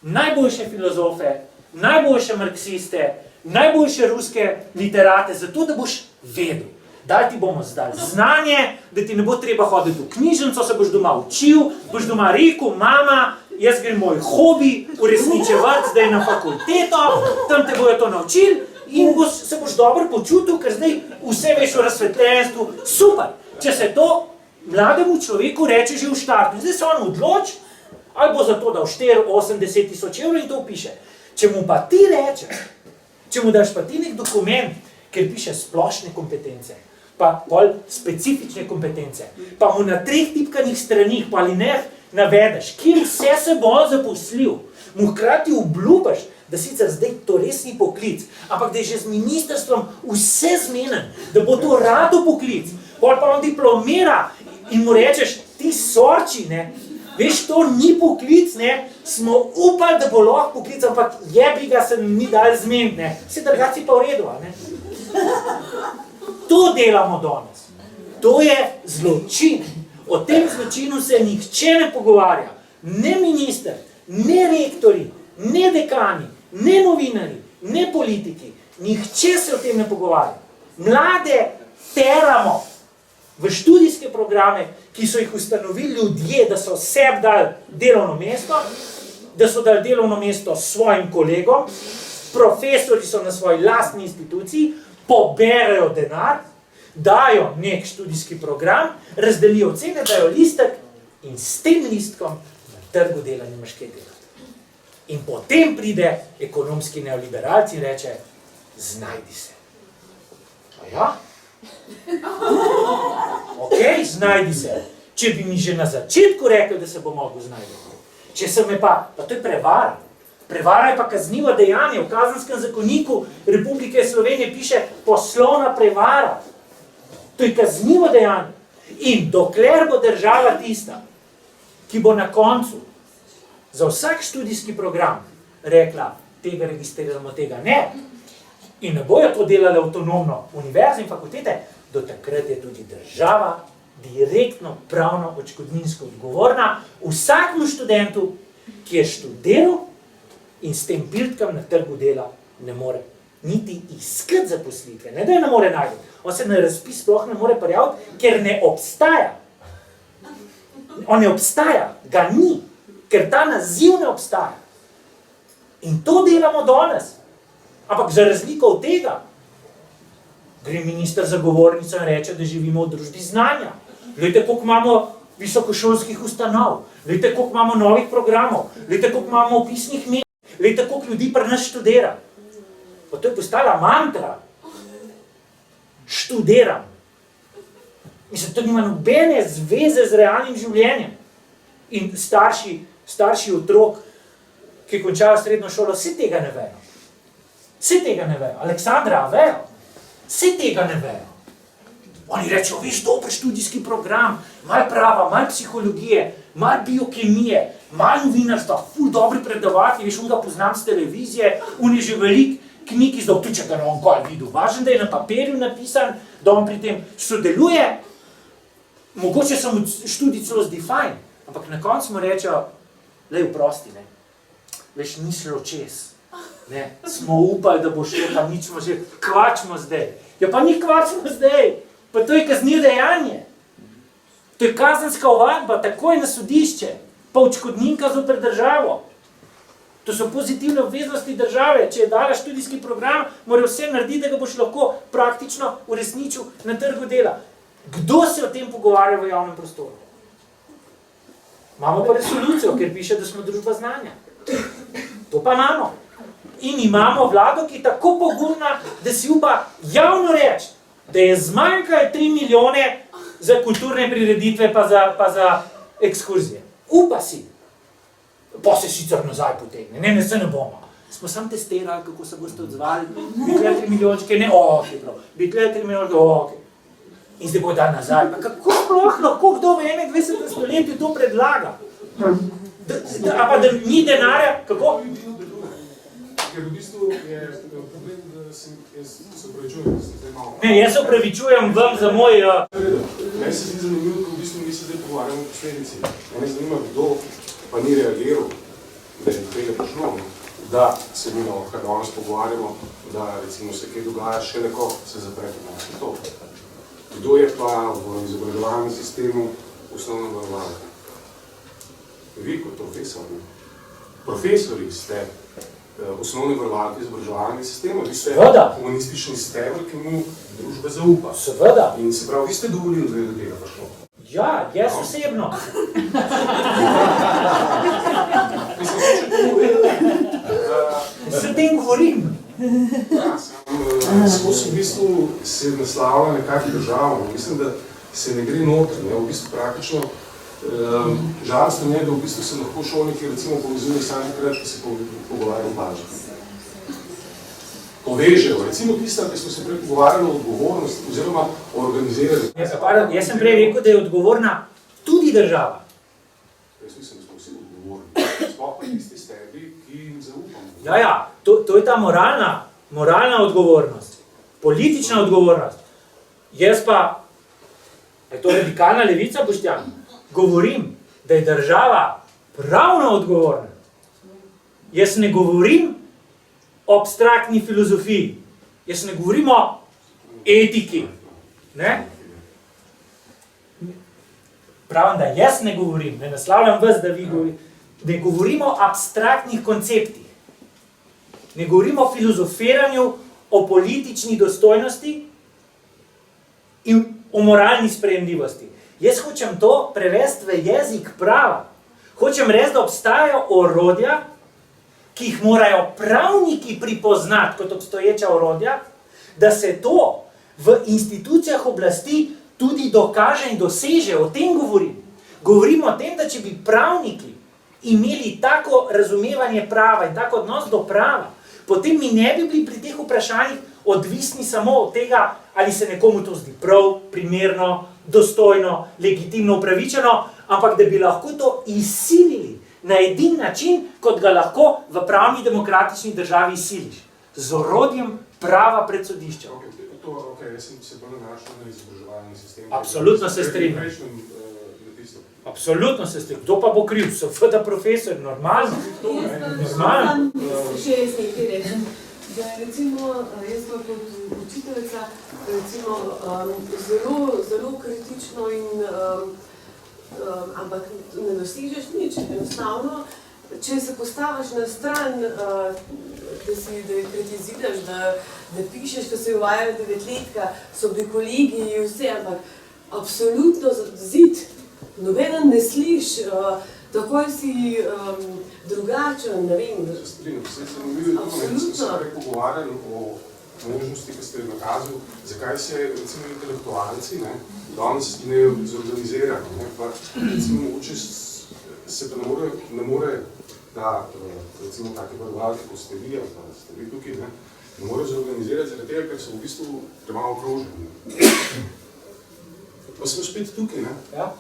najboljše filozofe, najboljše marksiste, najboljše ruske literate, zato da boš vedel. Dali ti bomo zdaj znanje, da ti ne bo treba hoditi v knjižnico, se boš doma učil, boš doma rekel, mama, jaz grem moj hobi uresničevati zdaj na fakulteto, tam te bojo to naučili, in se boš dobro počutil, ker zdaj vse veš o razsvetljenstvu. Super! Če se to mlademu človeku reče že v štartu, zdaj se on odloči, ali bo za to dal 4, 8, 10 tisoč evrov in to piše. Če mu pa ti rečeš, če mu daš pa ti nek dokument, ker piše splošne kompetence, pa pol specifične kompetence, pa mu na 3 tipkanih stranih pa ali ne navedeš, kjer vse se bo on zaposlil, mu hkrati obljubiš, da sicer zdaj to res ni poklic, ampak da je že z ministrstvom vse zmenen, da bo to rado poklic, pol pa on diplomira in mu rečeš, ti sorči, ne, veš, to ni poklic, ne, smo upali, da bo lahko poklic, ampak jebi ga se ni dal zmeniti, ne, vse drugaci pa v redu, ne. To delamo danes. To je zločin. O tem zločinu se nihče ne pogovarja. Ne minister, ne rektori, ne dekani, ne novinari, ne politiki. Nihče se o tem ne pogovarja. Mlade teramo v študijske programe, ki so jih ustanovili ljudje, da so sebi dali delovno mesto, da so dali delovno mesto svojim kolegom, profesori so na svoji lastni instituciji, poberajo denar, dajo nek študijski program, razdelijo ocene, dajo listek in s tem listkom na trgu dela nimaš kaj delati. In potem pride ekonomski neoliberalci in reče, znajdi se. A ja? Ok, znajdi se. Če bi mi že na začetku rekel, da se bo mogel znajti. Če se me pa to je prevara. Prevara je pa kaznivo dejanje. V Kazenskem zakoniku Republike Slovenije piše poslovna prevara. To je kaznivo dejanje. In dokler bo država tista, ki bo na koncu za vsak študijski program rekla, tega registriramo, tega ne, in ne bojo to delale avtonomno univerze in fakultete, do takrat je tudi država direktno pravno odškodninsko odgovorna vsakemu študentu, ki je študiral in s tem piltkam na trgu dela ne more niti iskati zaposlitve, ne da je ne more najti. On se na razpis sploh ne more prijaviti, ker ne obstaja. On ne obstaja, ga ni, ker ta naziv ne obstaja. In to delamo danes. Ampak za razliko od tega, gre minister za govornico in reče, da živimo v družbi znanja. Glejte, koliko imamo visokošolskih ustanov, glejte, koliko imamo novih programov, glejte, koliko imamo opisnih mest, glejte, koliko ljudi pri nas študira. Pa to je postala mantra. Študiram. Mislim, to nima nobene zveze z realnim življenjem. In starši otrok, ki končajo srednjo šolo, vse tega ne vejo. Vse tega ne vejo. Aleksandra, vejo? Vse tega ne vejo. Oni rečejo, veš, dober študijski program, malo prava, malo psihologije, malo biokemije, malo novinarstva, ful dobri predavati, veš, on ga poznam z televizije, on je že velik knjig izdal, tudi če ga ne on kaj videl. Važno, da je na papirju napisan, da on pri tem sodeluje, mogoče se mu študij celo zdi fajn, ampak na koncu mu rečejo, lej, oprosti, ne, veš, ni šlo čez. Ne, smo upali, da bo šlo tam, nič smo že, kvačimo zdaj. Ja pa ni kvačimo zdaj, pa to je kaznivo dejanje. To je kazenska ovadba, takoj na sodišče, pa odškodninka zoper državo. To so pozitivne obveznosti države, če je dala študijski program, mora vse narediti, da ga boš lahko praktično uresničil na trgu dela. Kdo se o tem pogovarja v javnem prostoru? Imamo pa resolucijo, kjer piše, da smo družba znanja. To pa imamo. In imamo vlado, ki je tako pogumna, da si upa javno reči, da je zmanjkalo 3 milijone za kulturne prireditve pa za ekskurzije. Upa si. Pa se sicer nazaj potegne. Ne, se ne bomo. Smo sam testirali, kako se boste odzvali. Bi tle 3 milijončke, ne, okej, prav. Bi tle 3 milijončke, okej. In zdaj bo dan nazaj. Pa kako sploh lahko kdo v 21. stoletju to predlaga? A pa da ni denarja, kako? Ker v bistvu je problem, da jaz se upravičujem, da sem zdaj malo... Ne, jaz se upravičujem vam za moj... Meni se zdi zanimivo, ko v bistvu mi se zdaj pogovarjamo o posledici. Mene zanima, kdo pa ni reagiral, da je do tega prišlo, da se mi kar danes pogovarjamo, da recimo se kaj dogaja še neko, se zaprete na to. Kdo je pa v izobraževalnem sistemu osnovno varovalka? Vi kot profesor, ne? Profesori ste osnovni varovalki izobraževalnega sistema, vi ste komunistični steber, ki mu družba zaupa. Seveda. In se pravi, vi ste dovolili, da je do tega prišlo. Ja, jaz osebno. Mislim, če to povedali, S tem govorim. skozi v bistvu se naslavlja nekakšno državo. Mislim, da se ne gre noter, ne, v bistvu praktično žalostno je, da v bistvu se lahko šolniki recimo povezujejo sami takrat, ki se pogovarjajo o baži. Povežejo, recimo tista, ki smo se prej pogovarjali o odgovornosti oziroma o organizirali. Jaz sem prej rekel, da je odgovorna tudi država. Jaz mislim, da smo vsi odgovorni. Sploh pa tisti stebi, ki jim zaupamo. Ja, to je ta moralna odgovornost, politična odgovornost. Jaz pa, je to radikalna levica, Boštjan, govorim, da je država pravno odgovorna. Jaz ne govorim o abstraktni filozofiji, jaz ne govorim o etiki. Ne? Pravim, da jaz ne govorim, ne naslavljam vas, da vi govorite. Ne govorimo o abstraktnih konceptih. Ne govorimo o filozofiranju, o politični dostojnosti in o moralni sprejemljivosti. Jaz hočem to prevesti v jezik prava. Hočem reči, da obstajajo orodja, ki jih morajo pravniki pripoznati kot obstoječa orodja, da se to v institucijah oblasti tudi dokaže in doseže. O tem govorim. Govorim o tem, da če bi pravniki imeli tako razumevanje prava in tako odnos do prava, potem mi ne bi bili pri teh vprašanjih odvisni samo od tega, ali se nekomu to zdi prav, primerno, dostojno, legitimno, upravičeno, ampak da bi lahko to izsilili na edin način, kot ga lahko v pravni demokratični državi izsiliš. Z orodjem prava pred sodiščem. Jaz sem se bolj nanašal na izobraževalni sistem. Absolutno se strinjam. Absolutno se strinjam. Kdo pa bo kriv? Seveda profesor, normalno. Še jaz nekaj rečem. da je recimo, jaz pa kot učiteljica, recimo zelo kritično in ampak ne dosežeš nič. Enostavno, če se postaviš na stran, da kritiziraš, da pišeš, ko se uvajajo 9-letka, so bili kolegi in vse, ampak absolutno zid, nobeden ne sliš, takoj si drugačen, ne vem. Se strinjam, se zanimivo, da smo se prej pogovarjali o možnosti, ki ste nakazali, zakaj se recimo intelektualci danes ne zorganizirajo. Recimo, mogoče se pa ne more, da recimo take varovalke, kot ste vi, ali pa ste vi tukaj, ne morejo zorganizirati zaradi tega, ker so v bistvu premalo okroženi. Pa smo spet tukaj, ne? Ja,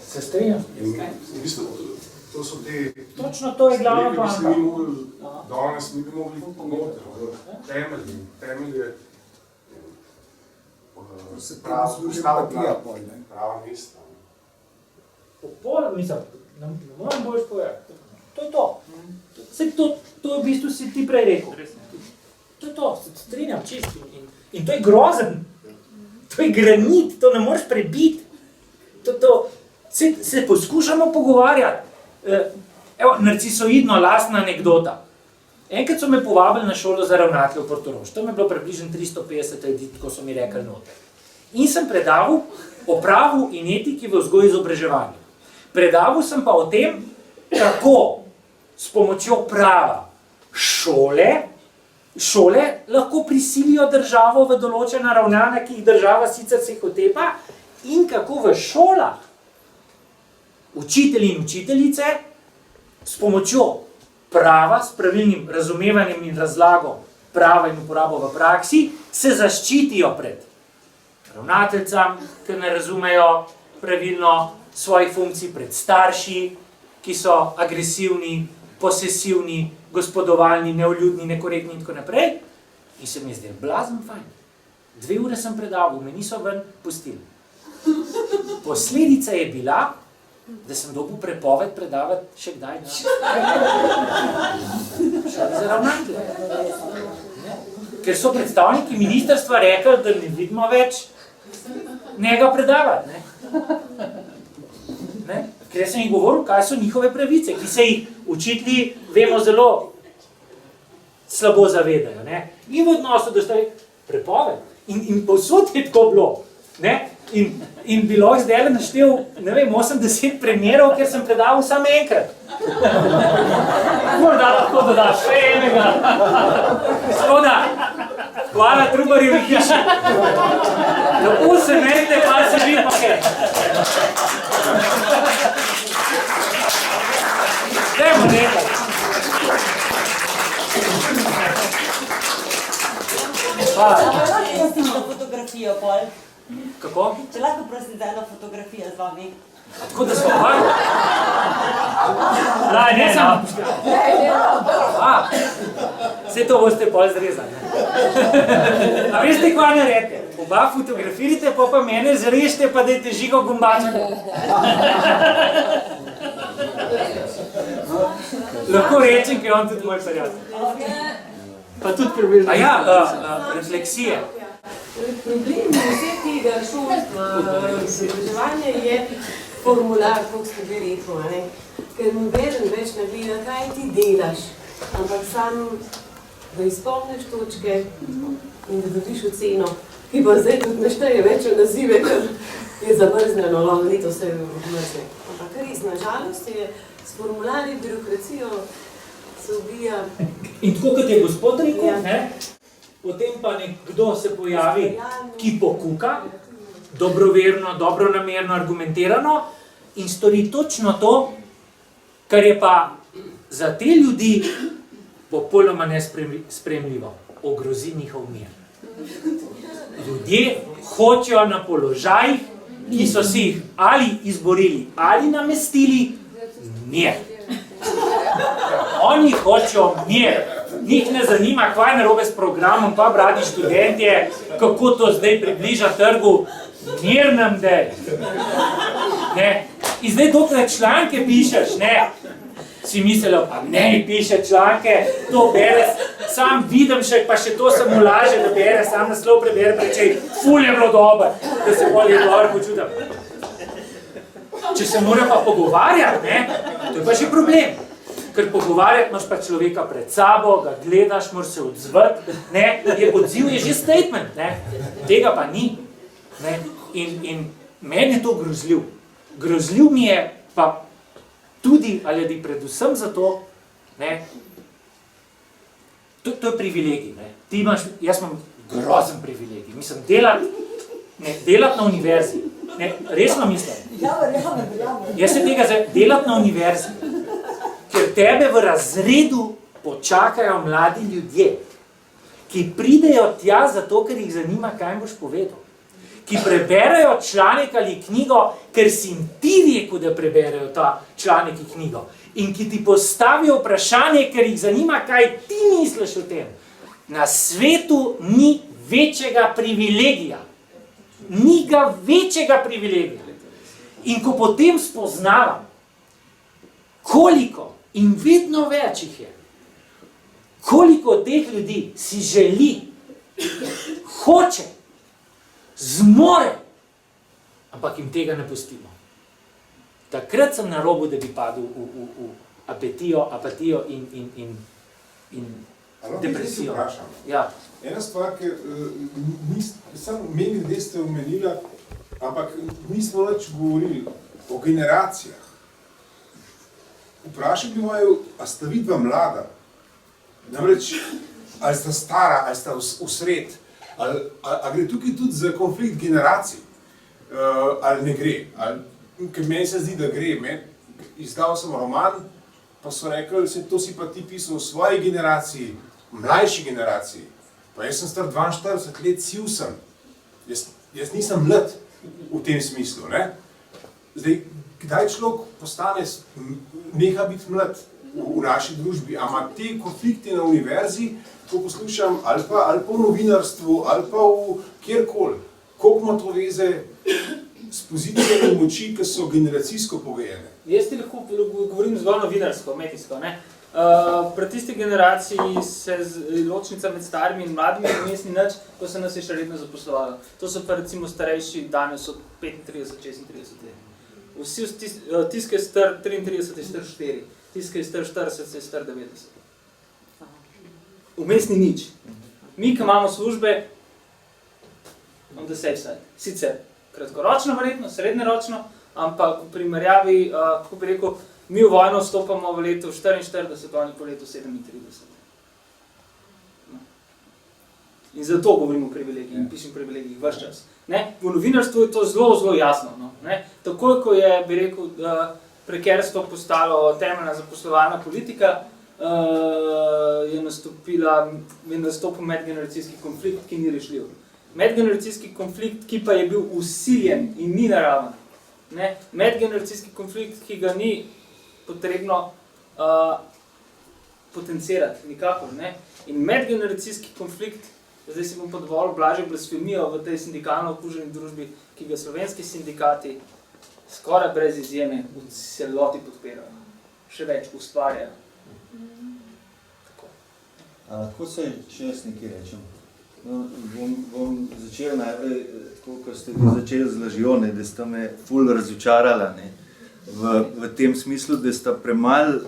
se strinjam. V bistvu, to so te... Točno to je glavno poanta. Danes mi bi mogli temelj je prava mesta. Mislim, ne moram boljš povedati. To je to. To je v bistvu si ti prej rekel. To je to, se strinjam čisto. In to je grozen. To je granit, to ne moreš prebiti. Se poskušamo pogovarjati. Evo, narcisoidno, lastna anekdota. Enkrat so me povabili na šolo za ravnatelje v Portorož. To mi je bilo približno 350 ljudi, ko so mi rekli noter. In sem predaval o pravu in etiki v vzgoji in izobraževanju. Predaval sem pa o tem, kako s pomočjo prava šole lahko prisilijo državo v določena ravnanja, ki jih država sicer se hotepa, in kako v šolah učitelji in učiteljice s pomočjo prava, s pravilnim razumevanjem in razlago prava in uporabo v praksi, se zaščitijo pred ravnateljcem, ki ne razumejo pravilno svojih funkcij, pred starši, ki so agresivni, posesivni, gospodovalni, neuljudni, nekorektni in tako naprej. In se mi je zdel blazen fajn. 2 ure sem predaval, me niso ven pustili. Posledica je bila, da sem dobil prepoved predavati še kdaj na šoli za ravnatelje. Ker so predstavniki ministrstva rekli, da ne vidimo več njega predavati. Ker sem jih govoril, kaj so njihove pravice, ki se jih učitelji, vemo, zelo slabo zavedajo. In v odnosu do stvari prepoved. In povsod je tako bilo. In bi lahko zdaj naštel, ne vem, 80 primerov, ker sem predaval samo enkrat. Morda lahko dodaš še enega. Skoda, hvala Trubarjevi hiši. Lepo se menite, pa se vidimo kaj. Dajmo nekaj. Hvala. Prosim za fotografijo, Pol. Kako? Če lahko prosim za eno fotografijo z vami. Tako da smo par? Daj, ne sam. Vse to boste pol zrezali. A veste, kva naredite? Oba fotografirite, pa mene zrežite, pa dajte Žigo Gombačko. Lahko rečem, ker je on tudi moj prijatelj. Pa tudi približno. A ja, refleksije. Problem vse tega šolstva, izobraževanja je formular, kot ste bi rekel, ker nobeden več ne gleda, kaj ti delaš, ampak sam, da izpolniš točke in da dobiš oceno, ki pa zdaj tudi našteje več v nazive, ker je zamrznjeno, leto se je odmrzne. Ampak res, nažalost je s formularji birokracijo se ubija. In tako, kot je gospod rekel, potem pa nekdo se pojavi, ki pokuka, dobroverno, dobronamerno, argumentirano in stori točno to, kar je pa za te ljudi popolnoma nesprejemljivo. Ogrozi njihov mir. Ljudje hočejo na položajih, ki so si jih ali izborili, ali namestili, mir. Oni hočejo mir. Njih ne zanima, kaj je narobe s programom, pa brati študentje, kako to zdaj približa trgu. Mir nam daj. In zdaj dokler članke pišeš, si mislijo, pa ne piše članke, to bere, sam vidim še, pa še to se mu laže, da bere, sam naslov prebere, preče, ful je bilo dobro, da se bolj je dobro počutim. Če se mora pa pogovarjati, ne, to je pa že problem. Ker pogovarjati imaš pa človeka pred sabo, ga gledaš, moraš se odzvati, ne, odziv je že statement, ne, tega pa ni. Ne, in meni je to grozljiv. Grozljiv mi je pa tudi, ali predvsem zato, ne, to je privilegij, ne. Ti imaš, jaz imam grozen privilegij, mislim, delati na univerzi, ne, resno mislim. Ja, verjamem. Jaz se tega delati na univerzi, ker tebe v razredu počakajo mladi ljudje, ki pridejo tja zato, ker jih zanima, kaj boš povedal. Ki preberejo članek ali knjigo, ker si jim ti rekel, da preberejo ta članek in knjigo. In ki ti postavijo vprašanje, ker jih zanima, kaj ti misliš o tem. Na svetu ni večjega privilegija. Ni ga večjega privilegija. In ko potem spoznavam, koliko in vedno več jih je, koliko teh ljudi si želi, hoče, zmore, ampak jim tega ne pustimo. Takrat sem na robu, da bi padel v apatijo in depresijo. Ja. Ena stvar, ki samo meni, da ste omenila, ampak nismo več govorili o generacijah. Vprašaj bi mojo, a sta vidva mlada? Namreč, ali sta stara, ali sta vsred, ali gre tukaj tudi za konflikt generacij, ali ne gre. Ker meni se zdi, da gre. Izdal sem roman, pa so rekli, to si pa ti pisal v svoji generaciji, mlajši generaciji. Pa jaz sem star 42 let, siv sem. Jaz nisem mlad v tem smislu, ne? Zdaj, kdaj človek postane, neha biti mlad v naši družbi, a ima te konflikte na univerzi, ko poslušam, ali pa v novinarstvu, ali pa v kjerkoli, koliko ima to veze s pozicijami moči, ki so generacijsko pogojene? Jaz ti lahko govorim zgolj novinarsko, medijsko, ne? Pri tisti generaciji se ločnica med starimi in mladimi vmes ni nič, ko se nas je še redno zaposlovalo. To so pa recimo starejši danes od 35-36 let. Vsi, tisk, ki je star 33, je star 4, tisk, ki je star 40, je star 90. Vmes ni nič. Mi, ki imamo službe, on the safe side. Sicer kratkoročno verjetno, srednjeročno, ampak v primerjavi, kako bi rekel, mi v vojno vstopamo v letu 44, oni po letu 37. In zato govorim o privilegiji in pišem privilegijih ves čas. Ne? V novinarstvu je to zelo, zelo jasno. No? Ne? Takoj, ko je, bi rekel, prekerstvo postalo temeljna zaposlovalna politika, je nastopil medgeneracijski konflikt, ki ni rešljiv. Medgeneracijski konflikt, ki pa je bil vsiljen in ni naraven. Ne? Medgeneracijski konflikt, ki ga ni potrebno potencirati, nikakor. Ne? In medgeneracijski konflikt, zdaj si bom pa dovolj blažil blasfemijo v tej sindikalno okuženi družbi, ki ga slovenski sindikati skoraj brez izjeme v celoti podpirajo. Še več ustvarjajo. Tako se, če jaz nekaj rečem. Bom začel najprej, tako ko ste začeli z lažjo, da ste me ful razočarala, v tem smislu, da sta premalo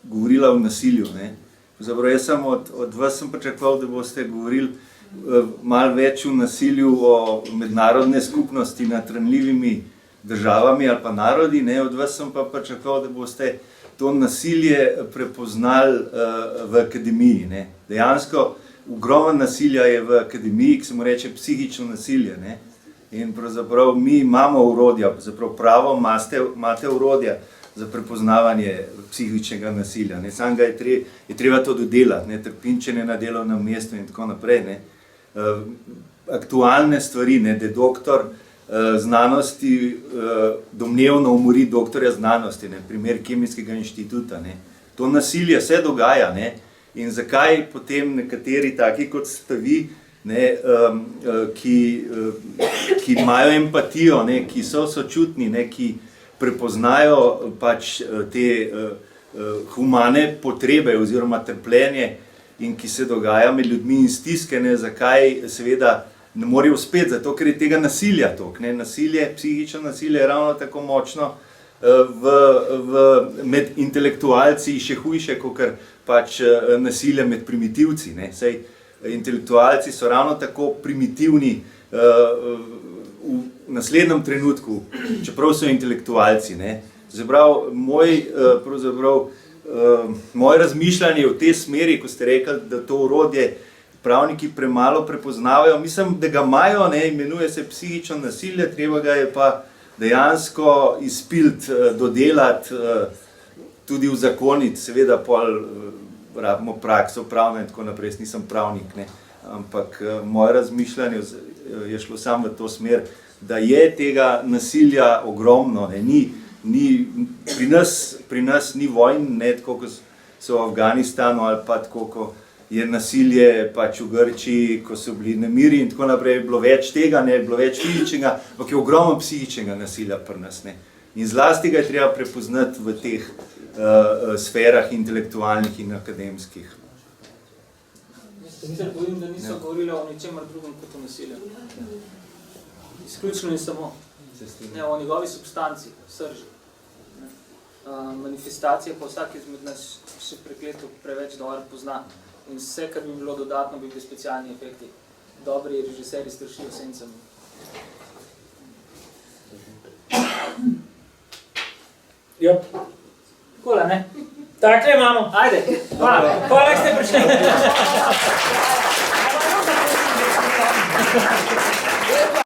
govorila o nasilju. Zapravo, jaz sem od vas sem pričakoval, da boste govorili malo več o nasilju o mednarodne skupnosti nad ranljivimi državami ali pa narodi, od vas sem pa pričakoval, da boste to nasilje prepoznali v akademiji. Dejansko ogromno nasilja je v akademiji, ki se mu reče psihično nasilje. In pravzaprav mi imamo orodja, pravo imate orodja za prepoznavanje psihičnega nasilja. Sam ga je treba to dodelati, trpinčenje na delovnem mestu in tako naprej. Aktualne stvari, da je doktor znanosti domnevno umori doktorja znanosti, primer Kemijskega inštituta. To nasilje se dogaja. In zakaj potem nekateri taki, kot ste vi, ki imajo empatijo, ki so sočutni, ki prepoznajo pač te humane potrebe oziroma trpljenje, in ki se dogaja med ljudmi in stiske, ne, zakaj seveda ne morejo uspeti, zato ker je tega nasilja toliko. Nasilje, psihično nasilje je ravno tako močno med intelektualci še hujše, kot pač nasilje med primitivci. Ne. Saj intelektualci so ravno tako primitivni v naslednjem trenutku, čeprav so intelektualci. Ne. Zaprav, moje razmišljanje v tej smeri, ko ste rekli, da to orodje pravniki premalo prepoznavajo, mislim, da ga imajo, ne, imenuje se psihično nasilje, treba ga je pa dejansko izpiliti, dodelati, tudi uzakoniti, seveda pol rabimo prakso pravno in tako naprej, jaz nisem pravnik, ne, ampak moje razmišljanje je šlo samo v to smer, da je tega nasilja ogromno, ne, pri nas ni vojn, ne tako, kot so v Afganistanu ali pa tako, ko je nasilje pač v Grčiji, ko so bili nemiri in tako naprej, je bilo več tega, ne, bilo več fizičnega, ampak je ogromno psihičnega nasilja pri nas. Ne. In zlasti ga je treba prepoznati v teh sferah intelektualnih in akademskih. Mislim, da niso govorili o ničemer drugem kot o nasilju. Izključno in samo. Ne, o njegovi substanci, srži. Manifestacije pa vsak izmed nas še prekleto preveč dobro pozna. In vse, kar bi bilo dodatno, bi bili specialni efekti. Dobri režiserji strašijo sencami. Ja, takole, ne? Takle imamo. Ajde, hvala, ste prišli.